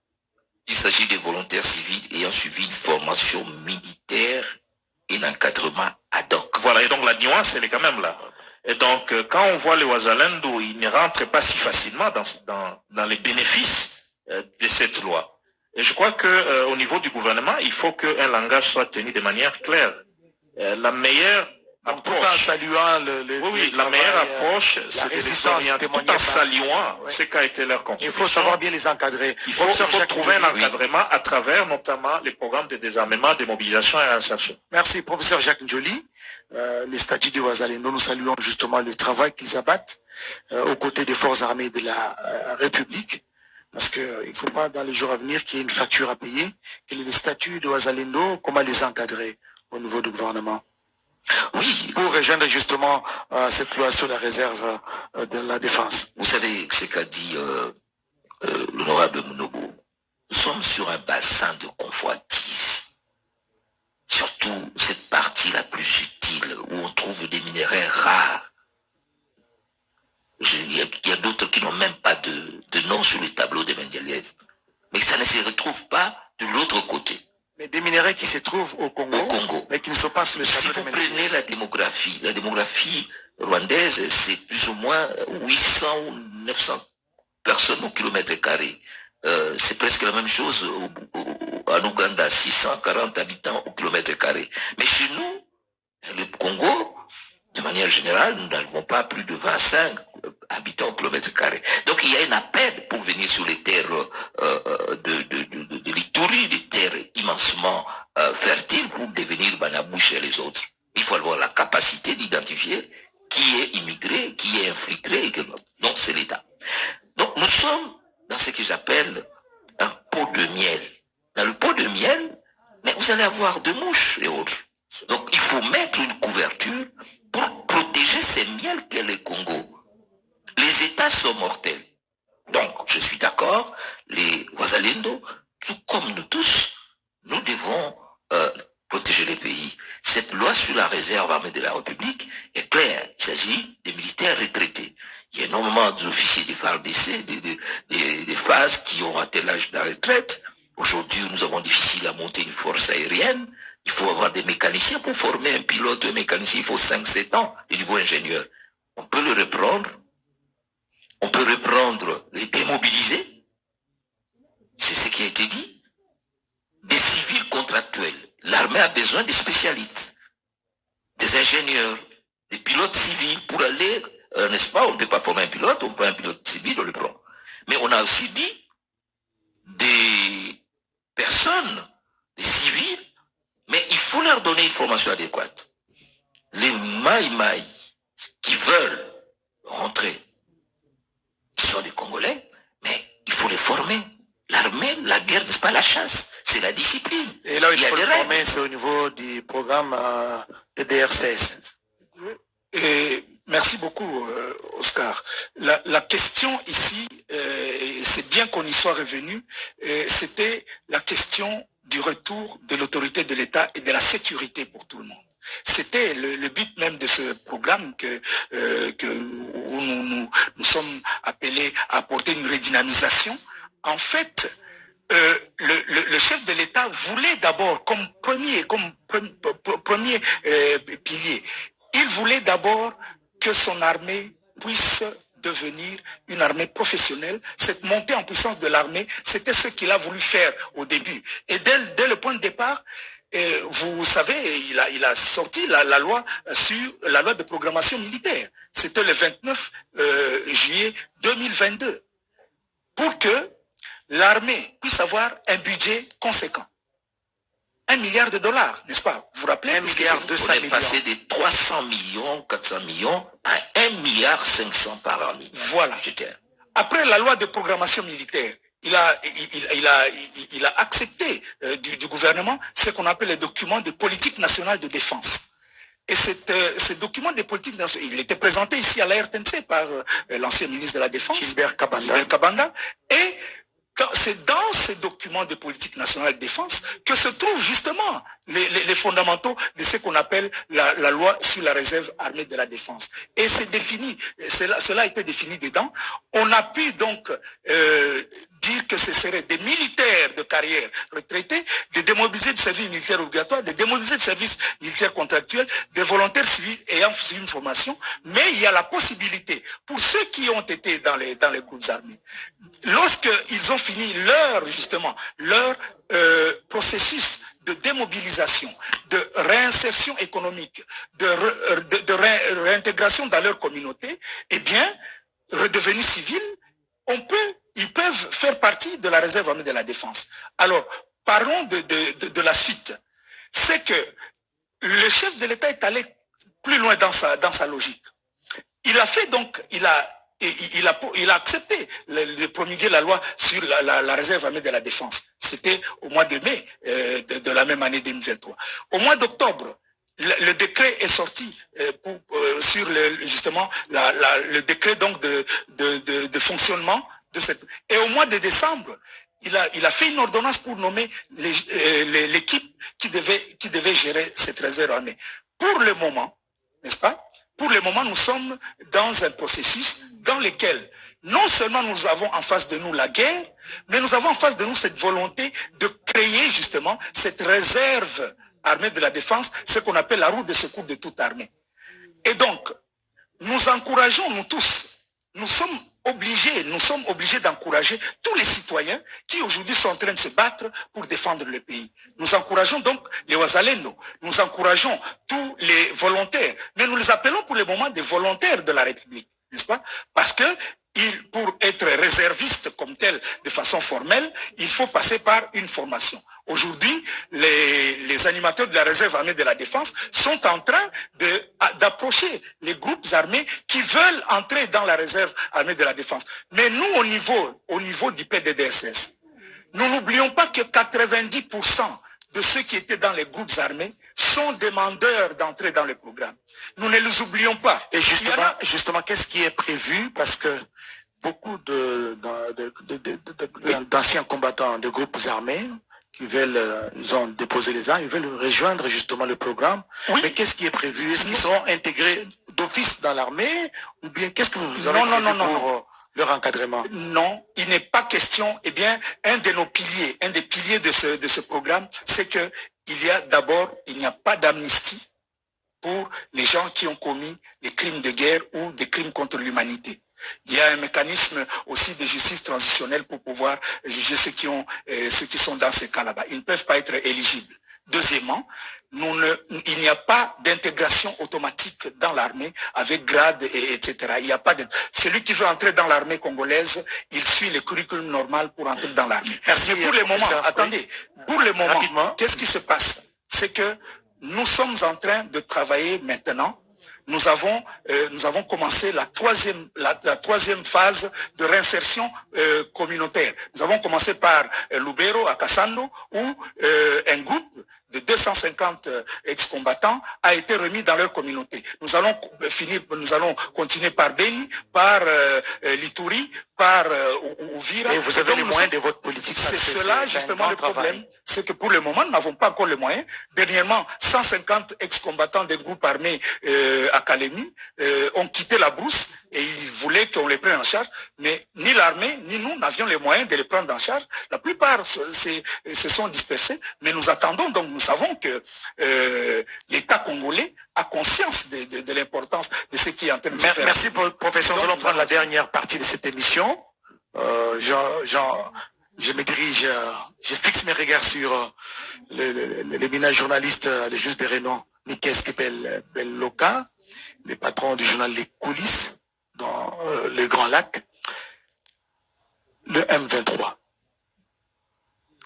Il s'agit des volontaires civils ayant suivi une formation militaire et un encadrement ad hoc. Voilà, et donc la nuance, elle est quand même là. Et donc, quand on voit les Wazalendo, ils ne rentrent pas si facilement dans les bénéfices de cette loi. Et je crois que au niveau du gouvernement, il faut qu'un langage soit tenu de manière claire. La meilleure approche, tout en saluant la meilleure approche, c'est de les orienter, tout en saluant ce qu'a été leur contribution. Il faut savoir bien les encadrer. Il faut trouver un encadrement à travers notamment les programmes de désarmement, de mobilisation et d'insertion. Merci, professeur Jacques Njoli. Les statuts de Wazalendo, nous saluons justement le travail qu'ils abattent aux côtés des forces armées de la République. Parce qu'il ne faut pas, dans les jours à venir, qu'il y ait une facture à payer. Quels sont les statuts de Wazalendo, comment les encadrer au niveau du gouvernement? Oui. Pour rejoindre justement cette loi sur la réserve de la défense. Vous savez ce qu'a dit l'honorable Mounobo. Nous sommes sur un bassin de convoitise. Surtout cette partie la plus utile où on trouve des minerais rares. Il y a d'autres qui n'ont même pas de nom sur le tableau de Mendeleïev. Mais ça ne se retrouve pas de l'autre côté. Mais des minerais qui se trouvent au Congo, mais qui ne sont pas sur le Si tableau vous de minerais. prenez la démographie rwandaise, c'est plus ou moins 800 ou 900 personnes au kilomètre carré. C'est presque la même chose en Ouganda, 640 habitants au kilomètre carré. Mais chez nous, le Congo, de manière générale, nous n'avons pas plus de 25 habitants au kilomètre carré. Donc il y a un appel pour venir sur les terres de l'Ituri, des terres immensement fertiles pour devenir Banabou chez les autres. Il faut avoir la capacité d'identifier qui est immigré, qui est infiltré. Donc c'est l'État. Donc nous sommes dans ce que j'appelle un pot de miel. Dans le pot de miel, mais vous allez avoir de mouches et autres. Donc il faut mettre une couverture pour protéger ces miels qu'est le Congo. Les États sont mortels. Donc je suis d'accord, les Wazalendo, tout comme nous tous, nous devons protéger les pays. Cette loi sur la réserve armée de la République est claire. Il s'agit des militaires retraités. Il y a énormément d'officiers des FARDC, des phases qui ont atteint l'âge de la retraite. Aujourd'hui, nous avons difficile à monter une force aérienne. Il faut avoir des mécaniciens pour former un pilote, un mécanicien. Il faut 5-7 ans, le niveau ingénieur. On peut le reprendre. On peut reprendre, les démobiliser. C'est ce qui a été dit. Des civils contractuels. L'armée a besoin des spécialistes, des ingénieurs, des pilotes civils pour aller, n'est-ce pas, on ne peut pas former un pilote, on prend un pilote civil, on le prend. Mais on a aussi dit des personnes, des civils, mais il faut leur donner une formation adéquate. Les Maï qui veulent rentrer, ils sont des Congolais, mais il faut les former. L'armée, la guerre, n'est pas la chasse, c'est la discipline. Et là, il faut les former, c'est au niveau du programme de DRCS. Et merci beaucoup, Oscar. La question ici, c'est bien qu'on y soit revenu, c'était la question du retour de l'autorité de l'État et de la sécurité pour tout le monde. C'était le but même de ce programme où nous sommes appelés à apporter une redynamisation. En fait, le chef de l'État voulait d'abord, comme premier pilier, il voulait d'abord que son armée puisse devenir une armée professionnelle. Cette montée en puissance de l'armée, c'était ce qu'il a voulu faire au début. Et dès le point de départ, vous savez, il a sorti la loi de programmation militaire. C'était le 29 juillet 2022. Pour que l'armée puisse avoir un budget conséquent. 1 milliard de dollars, n'est-ce pas? Vous vous rappelez? 1 milliard 200 millions. On est passé de 300 millions, 400 millions à 1 milliard 500 par an. Voilà. Après la loi de programmation militaire, il a accepté du gouvernement ce qu'on appelle les documents de politique nationale de défense. Et ce document de politique nationale, il était présenté ici à la RTNC par l'ancien ministre de la Défense, Gilbert Kabanda, et c'est dans ces documents de politique nationale de défense que se trouvent justement les fondamentaux de ce qu'on appelle la loi sur la réserve armée de la défense. Et c'est défini, cela a été défini dedans. On a pu donc dire que ce serait des militaires de carrière retraités, des démobilisés de service militaire obligatoire, des démobilisés de service militaire contractuel, des volontaires civils ayant suivi une formation, mais il y a la possibilité, pour ceux qui ont été dans les groupes armés, lorsqu'ils ont fini leur processus de démobilisation, de réinsertion économique, de réintégration dans leur communauté, eh bien, redevenus civils, ils peuvent faire partie de la réserve armée de la défense. Alors, parlons de la suite. C'est que le chef de l'État est allé plus loin dans sa logique. Il a fait donc, il a accepté de promulguer la loi sur la réserve armée de la défense. C'était au mois de mai de la même année 2023. Au mois d'octobre, le décret est sorti sur justement le décret donc de fonctionnement de cette. Et au mois de décembre, il a fait une ordonnance pour nommer l'équipe qui devait gérer cette réserve armée. Pour le moment, n'est-ce pas? Pour le moment, nous sommes dans un processus dans lequel non seulement nous avons en face de nous la guerre, Mais nous avons en face de nous cette volonté de créer justement cette réserve armée de la défense, ce qu'on appelle la roue de secours de toute armée. Et donc, nous encourageons, nous tous, nous sommes obligés d'encourager tous les citoyens qui aujourd'hui sont en train de se battre pour défendre le pays. Nous encourageons donc les Wazalendo, nous encourageons tous les volontaires, mais nous les appelons pour le moment des volontaires de la République, n'est-ce pas? Parce que pour être réserviste comme tel de façon formelle, il faut passer par une formation. Aujourd'hui, les animateurs de la réserve armée de la défense sont en train d'approcher les groupes armés qui veulent entrer dans la réserve armée de la défense. Mais nous, au niveau du PDDSS, nous n'oublions pas que 90% de ceux qui étaient dans les groupes armés sont demandeurs d'entrer dans le programme. Nous ne les oublions pas. Et justement, qu'est-ce qui est prévu? Parce que beaucoup d'anciens combattants de groupes armés qui veulent, ils ont déposé les armes, ils veulent rejoindre justement le programme. Oui. Mais qu'est-ce qui est prévu? Est-ce qu'ils seront intégrés d'office dans l'armée? Ou bien qu'est-ce que vous avez prévu pour leur encadrement? Non, il n'est pas question. Eh bien, un des piliers de ce programme, c'est que il n'y a pas d'amnistie pour les gens qui ont commis des crimes de guerre ou des crimes contre l'humanité. Il y a un mécanisme aussi de justice transitionnelle pour pouvoir juger ceux qui sont dans ces cas-là. Ils ne peuvent pas être éligibles. Deuxièmement, il n'y a pas d'intégration automatique dans l'armée avec grade, etc. Il n'y a pas celui qui veut entrer dans l'armée congolaise, il suit le curriculum normal pour entrer dans l'armée. Mais pour le moment, attendez, pour le moment, qu'est-ce qui se passe? C'est que nous sommes en train de travailler maintenant. Nous avons commencé la troisième phase de réinsertion communautaire. Nous avons commencé par Lubero à Kassando, où un groupe de 250 ex-combattants a été remis dans leur communauté. Nous allons continuer par Beni, par Lituri, par Ouvira. Et vous avez les moyens de votre politique. C'est cela justement le problème. C'est que pour le moment, nous n'avons pas encore les moyens. Dernièrement, 150 ex-combattants des groupes armés à Kalemi ont quitté la brousse et ils voulaient qu'on les prenne en charge. Mais ni l'armée, ni nous n'avions les moyens de les prendre en charge. La plupart se sont dispersés. Mais nous attendons, donc nous savons que l'État congolais a conscience de l'importance de ce qui est en train de se faire. Merci, professeur. Nous allons prendre la dernière partie de cette émission. Je me dirige, je fixe mes regards sur l'éminent journaliste, le juge de renom, Nikeske Belloka, le patron du journal Les Coulisses, dans le Grand Lac, le M23.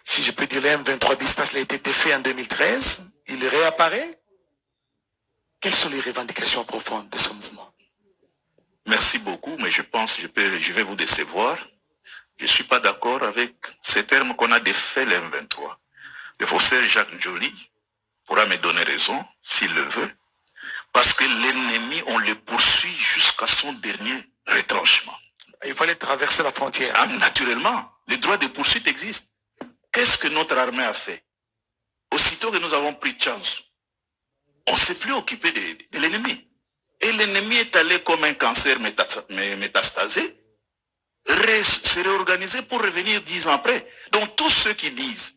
Si je peux dire le M23 bis, parce qu'il a été défait en 2013, il réapparaît. Quelles sont les revendications profondes de ce mouvement? Merci beaucoup, mais je pense que je vais vous décevoir. Je ne suis pas d'accord avec ces termes qu'on a défait le M23. Le professeur Jacques Njoli pourra me donner raison, s'il le veut, parce que l'ennemi, on le poursuit jusqu'à son dernier retranchement. Il fallait traverser la frontière. Ah, naturellement, le droit de poursuite existe. Qu'est-ce que notre armée a fait? Aussitôt que nous avons pris chance, on ne s'est plus occupé de l'ennemi. Et l'ennemi est allé comme un cancer métastasé, se réorganiser pour revenir 10 ans après. Donc tous ceux qui disent,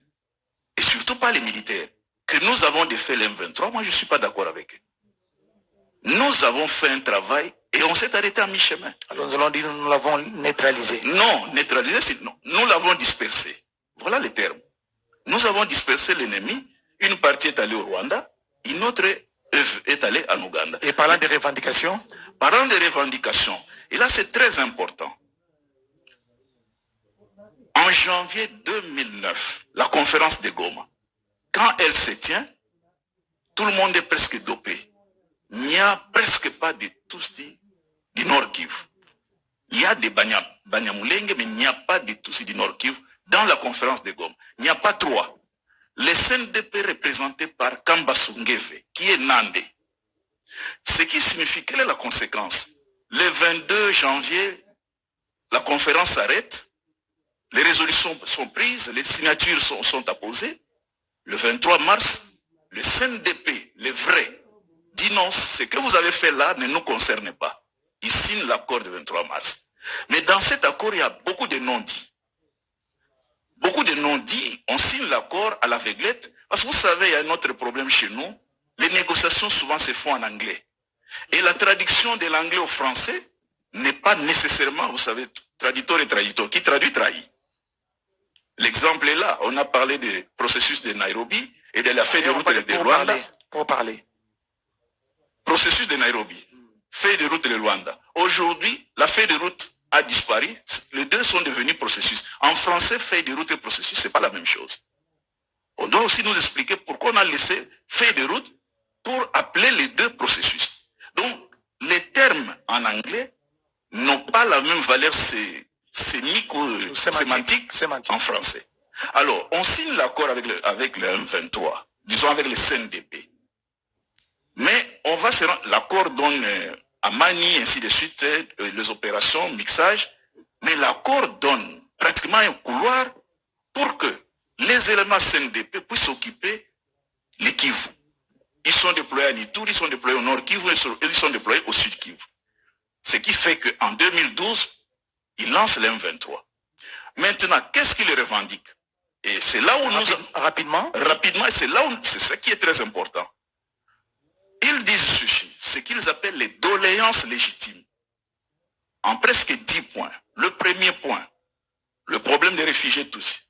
et surtout pas les militaires, que nous avons défait l'M23, moi je ne suis pas d'accord avec eux. Nous avons fait un travail et on s'est arrêté à mi-chemin. Alors nous allons dire nous l'avons neutralisé. Non, neutralisé, c'est non. Nous l'avons dispersé. Voilà les termes. Nous avons dispersé l'ennemi. Une partie est allée au Rwanda, une autre est allée en Ouganda. Et parlant des revendications? Parlant des revendications, et là c'est très important. En janvier 2009, la conférence de Goma, quand elle se tient, tout le monde est presque dopé. Il n'y a presque pas de tous du Nord Kivu. Il y a des Banyamulenge, mais il n'y a pas de tous du Nord Kivu dans la conférence de Goma. Il n'y a pas 3. Les CNDP représentés par Kamba Sungeve, qui est Nandé. Ce qui signifie, quelle est la conséquence? Le 22 janvier, la conférence s'arrête, les résolutions sont prises, les signatures sont apposées. Le 23 mars, le CNDP, les vrais, dit non, ce que vous avez fait là ne nous concerne pas. Ils signent l'accord du 23 mars. Mais dans cet accord, il y a beaucoup de non-dits. beaucoup de non-dits, on signe l'accord à l'aveuglette, parce que vous savez, il y a un autre problème chez nous, les négociations souvent se font en anglais. Et la traduction de l'anglais au français n'est pas nécessairement, vous savez, traditeur et traditeur. Qui traduit, trahit. L'exemple est là. On a parlé du processus de Nairobi et de la feuille de route de Rwanda. Pour parler. Processus de Nairobi, feuille de route de Rwanda. Aujourd'hui, la feuille de route a disparu. Les deux sont devenus processus. En français, feuille de route et processus, c'est pas la même chose. On doit aussi nous expliquer pourquoi on a laissé feuille de route pour appeler les deux processus. Donc, les termes en anglais n'ont pas la même valeur sémique ou sémantique en français. Alors, on signe l'accord avec le M23, disons avec le CNDP. Mais on va se rendre, l'accord donne à Mani, ainsi de suite, les opérations, mixage, mais l'accord donne pratiquement un couloir pour que les éléments CNDP puissent s'occuper les Kivu. Ils sont déployés à Nitouri, ils sont déployés au nord Kivu, ils sont déployés au sud Kivu. Ce qui fait qu'en 2012, ils lancent le M23. Maintenant, qu'est-ce qu'ils revendiquent? Et c'est là où Rapidement, et c'est là où c'est ça qui est très important. Ils disent ceci, ce qu'ils appellent les doléances légitimes. En presque 10 points. Le premier point, le problème des réfugiés Tutsis.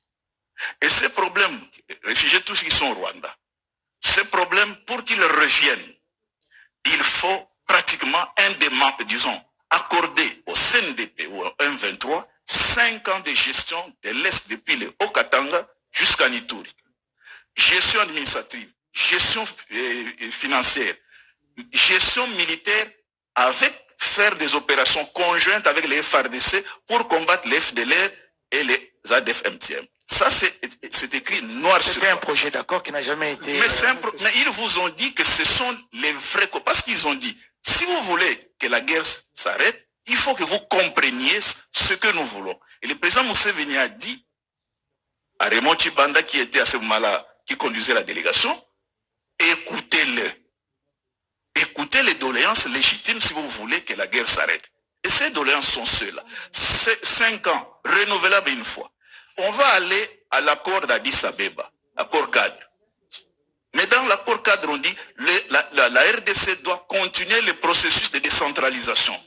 Et ces problèmes, réfugiés Tutsis qui sont au Rwanda, ces problèmes, pour qu'ils reviennent, il faut pratiquement un des membres, disons, accorder au CNDP ou au M23 5 ans de gestion de l'Est depuis le Haut-Katanga jusqu'à Nitouri. Gestion administrative, gestion financière, gestion militaire, avec faire des opérations conjointes avec les FARDC pour combattre les FDLR et les ADF-MTM. Ça, c'est écrit noir sur blanc. C'était un projet d'accord qui n'a jamais été... Mais ils vous ont dit que ce sont les vrais... Parce qu'ils ont dit, si vous voulez que la guerre s'arrête, il faut que vous compreniez ce que nous voulons. Et le président Museveni a dit à Raymond Chibanda, qui était à ce moment-là, qui conduisait la délégation, écoutez-le. Écoutez les doléances légitimes si vous voulez que la guerre s'arrête. Et ces doléances sont ceux-là. 5 ans, renouvelables une fois. On va aller à l'accord d'Addis Abeba, accord cadre. Mais dans l'accord cadre, on dit la RDC doit continuer le processus de décentralisation.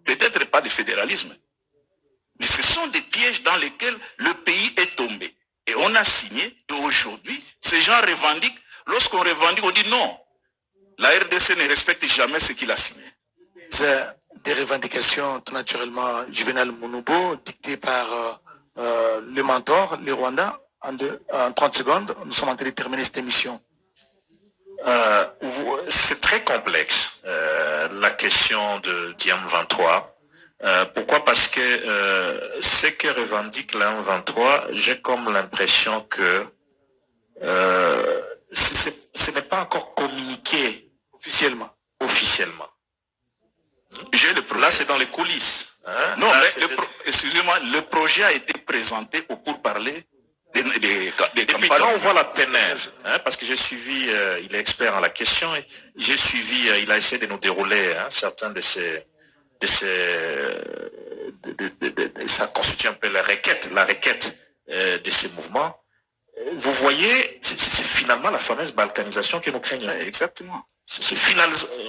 Peut-être pas de fédéralisme. Mais ce sont des pièges dans lesquels le pays est tombé. Et on a signé, et aujourd'hui, ces gens revendiquent. Lorsqu'on revendique, on dit non. La RDC ne respecte jamais ce qu'il a signé. C'est des revendications, tout naturellement, Juvenal Monubo, dictées par le mentor, les Rwandais. En 30 secondes, nous sommes en train de terminer cette émission. C'est très complexe, la question de M23. Pourquoi? Parce que ce que revendique la M23, j'ai comme l'impression que ce n'est pas encore communiqué officiellement. Là, c'est dans les coulisses. Hein? Non, mais excusez-moi, le projet a été présenté au pourparlers des campagnes. Et puis quand on voit la teneur, parce que j'ai suivi, il est expert en la question, et j'ai suivi, il a essayé de nous dérouler certains de ça constitue un peu la requête de ces mouvements. Vous voyez, c'est finalement la fameuse balkanisation que nous craignons. Exactement.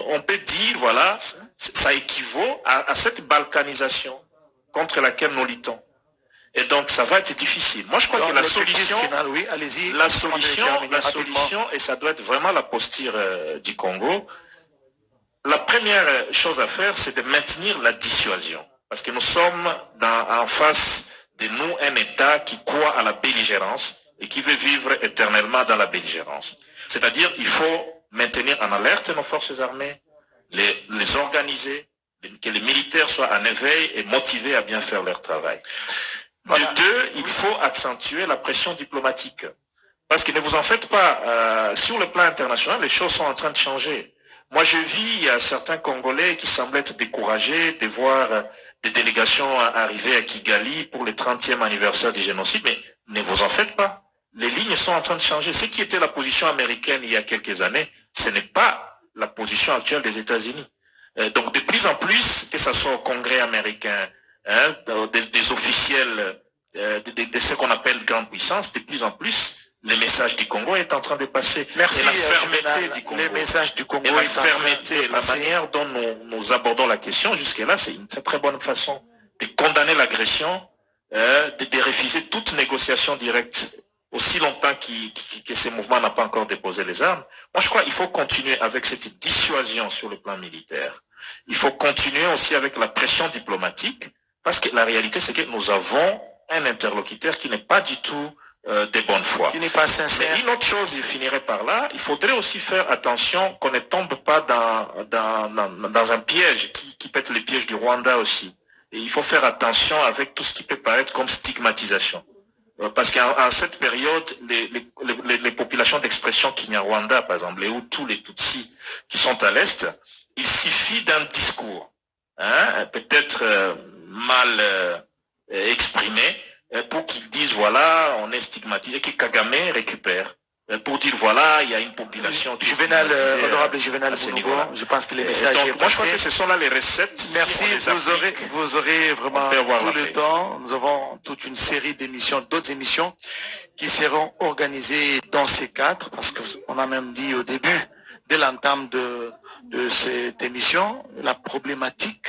On peut dire, voilà, ça équivaut à cette balkanisation contre laquelle nous luttons. Et donc, ça va être difficile. Moi, je crois que la solution, et ça doit être vraiment la posture du Congo, la première chose à faire, c'est de maintenir la dissuasion. Parce que nous sommes en face de nous un État qui croit à la belligérance et qui veut vivre éternellement dans la belligérance. C'est-à-dire, il faut maintenir en alerte nos forces armées, les organiser, que les militaires soient en éveil et motivés à bien faire leur travail. Voilà. De deux, il faut accentuer la pression diplomatique. Parce que ne vous en faites pas, sur le plan international, les choses sont en train de changer. Moi, je vis, il y a certains Congolais qui semblent être découragés de voir des délégations arriver à Kigali pour le 30e anniversaire du génocide, mais ne vous en faites pas. Les lignes sont en train de changer. Ce qui était la position américaine il y a quelques années, ce n'est pas la position actuelle des États-Unis. Donc, de plus en plus, que ce soit au Congrès américain, des officiels de ce qu'on appelle grande puissance, de plus en plus, le message du Congo est en train de passer. Merci, et la fermeté du Congo. Le message du Congo et la est fermeté, la manière dont nous abordons la question jusque-là, c'est une très bonne façon de condamner l'agression, de refuser toute négociation directe aussi longtemps que ce mouvement n'a pas encore déposé les armes. Moi, je crois qu'il faut continuer avec cette dissuasion sur le plan militaire. Il faut continuer aussi avec la pression diplomatique, parce que la réalité, c'est que nous avons un interlocuteur qui n'est pas du tout de bonne foi. Qui n'est pas sincère. Mais une autre chose, il finirait par là, il faudrait aussi faire attention qu'on ne tombe pas dans un piège qui peut être le piège du Rwanda aussi. Et il faut faire attention avec tout ce qui peut paraître comme stigmatisation. Parce qu'en cette période, les populations d'expression Kinyarwanda, par exemple, les Hutus, les Tutsis qui sont à l'Est, il suffit d'un discours, peut-être mal exprimé, pour qu'ils disent, voilà, on est stigmatisé, et que Kagame récupère. Pour dire, voilà, il y a une population... Honorable Juvenal Mounoubo, je pense que les messages... Donc, moi, je crois que ce sont là les recettes. Merci, vous aurez vraiment tout le temps. Nous avons toute une série d'émissions, d'autres émissions qui seront organisées dans ces cadres, parce qu'on a même dit au début, dès l'entame de cette émission, la problématique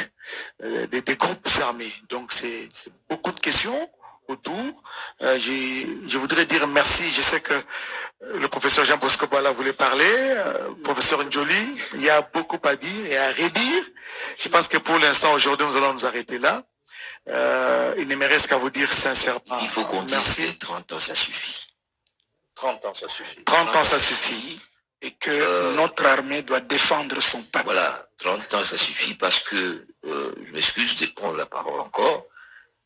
des groupes armés. Donc, c'est beaucoup de questions autour. Je voudrais dire merci. Je sais que le professeur Jean Bosco Bala voulait parler, professeur Njoli, il y a beaucoup à dire et à redire. Je pense que pour l'instant, aujourd'hui, nous allons nous arrêter là. Il ne me reste qu'à vous dire sincèrement. Il faut qu'on dise que 30 ans, ça suffit. 30 ans, ça suffit. 30 ans, ça suffit. Et que notre armée doit défendre son peuple. Voilà, 30 ans, ça suffit parce que, je m'excuse de prendre la parole encore,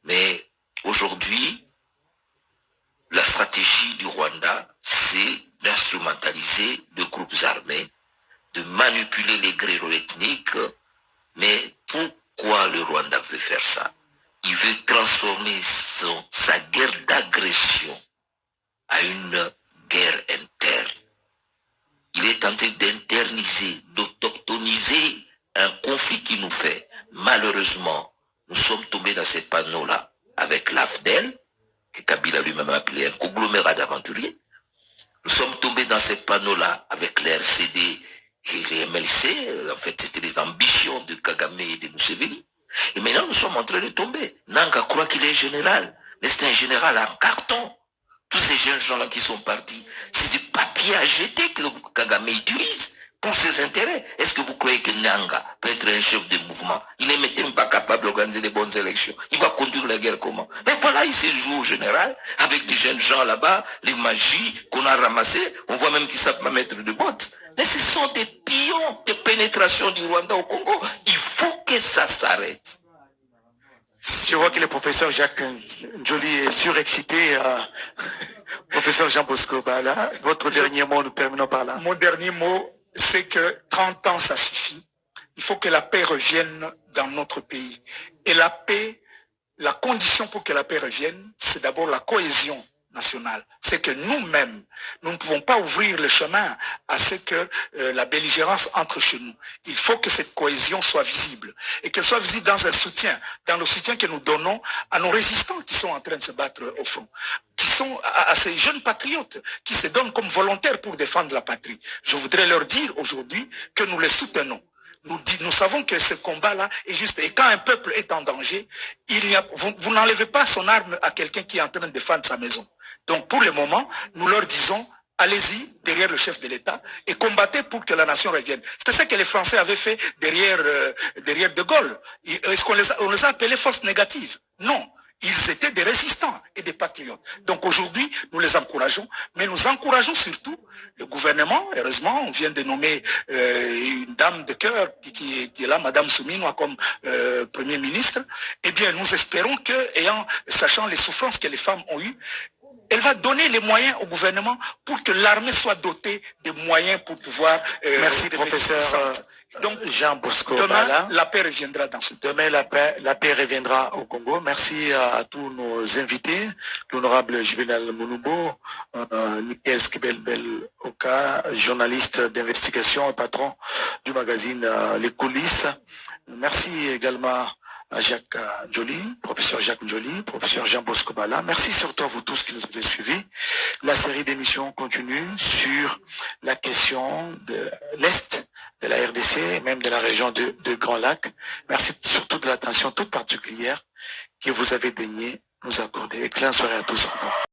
mais aujourd'hui, la stratégie du Rwanda, c'est d'instrumentaliser de groupes armés, de manipuler les grêlons ethniques. Mais pourquoi le Rwanda veut faire ça? Il veut transformer sa guerre d'agression à une guerre interne. Il est tenté d'interniser, d'autochtoniser un conflit qui nous fait. Malheureusement, nous sommes tombés dans ces panneaux-là avec l'AFDEL, que Kabila lui-même a appelé un conglomérat d'aventuriers. Nous sommes tombés dans ces panneaux-là avec les RCD et les MLC. En fait, c'était les ambitions de Kagame et de Museveni. Et maintenant, nous sommes en train de tomber. Nanga croit qu'il est général, mais c'est un général en carton. Tous ces jeunes gens-là qui sont partis, c'est du papier à jeter que Kagame utilise pour ses intérêts. Est-ce que vous croyez que Nanga peut être un chef de mouvement? Il n'est même pas capable d'organiser des bonnes élections. Il va conduire la guerre comment? Mais voilà, il s'est joué au général, avec des jeunes gens là-bas, les magies qu'on a ramassées. On voit même qu'ils ne savent pas mettre de bottes. Mais ce sont des pions de pénétration du Rwanda au Congo. Il faut que ça s'arrête. Je vois que le professeur Jacques Njoli est surexcité. Professeur Jean Bosco Bala, votre dernier mot, nous terminons par là. Mon dernier mot, c'est que 30 ans, ça suffit. Il faut que la paix revienne dans notre pays. Et la paix, la condition pour que la paix revienne, c'est d'abord la cohésion nationale. C'est que nous-mêmes, nous ne pouvons pas ouvrir le chemin à ce que la belligérance entre chez nous. Il faut que cette cohésion soit visible. Et qu'elle soit visible dans un soutien, dans le soutien que nous donnons à nos résistants qui sont en train de se battre au front, qui sont à ces jeunes patriotes qui se donnent comme volontaires pour défendre la patrie. Je voudrais leur dire aujourd'hui que nous les soutenons. Nous savons que ce combat-là est juste. Et quand un peuple est en danger, vous n'enlevez pas son arme à quelqu'un qui est en train de défendre sa maison. Donc pour le moment, nous leur disons, allez-y derrière le chef de l'État et combattez pour que la nation revienne. C'est ça que les Français avaient fait derrière De Gaulle. Est-ce qu'on les a appelés forces négatives? Non. Ils étaient des résistants et des patriotes. Donc aujourd'hui, nous les encourageons, mais nous encourageons surtout le gouvernement. Heureusement, on vient de nommer une dame de cœur qui est là, Madame Souminoua, comme Premier ministre. Eh bien, nous espérons que, sachant les souffrances que les femmes ont eues, elle va donner les moyens au gouvernement pour que l'armée soit dotée de moyens pour pouvoir... Merci, professeur Donc, Jean Bosco demain, Bala. la paix reviendra dans ce pays. Demain, la paix reviendra au Congo. Merci à tous nos invités, l'honorable Juvenal Mounoubo, Nikel Skibel Oka, journaliste d'investigation et patron du magazine Les Coulisses. Merci également à Jacques Njoli, professeur Jacques Njoli, professeur Jean Bosco Bala. Merci surtout à vous tous qui nous avez suivis. La série d'émissions continue sur la question de l'Est de la RDC et même de la région de Grand Lac. Merci surtout de l'attention toute particulière que vous avez daigné nous accorder. Excellente soirée à tous. Au revoir.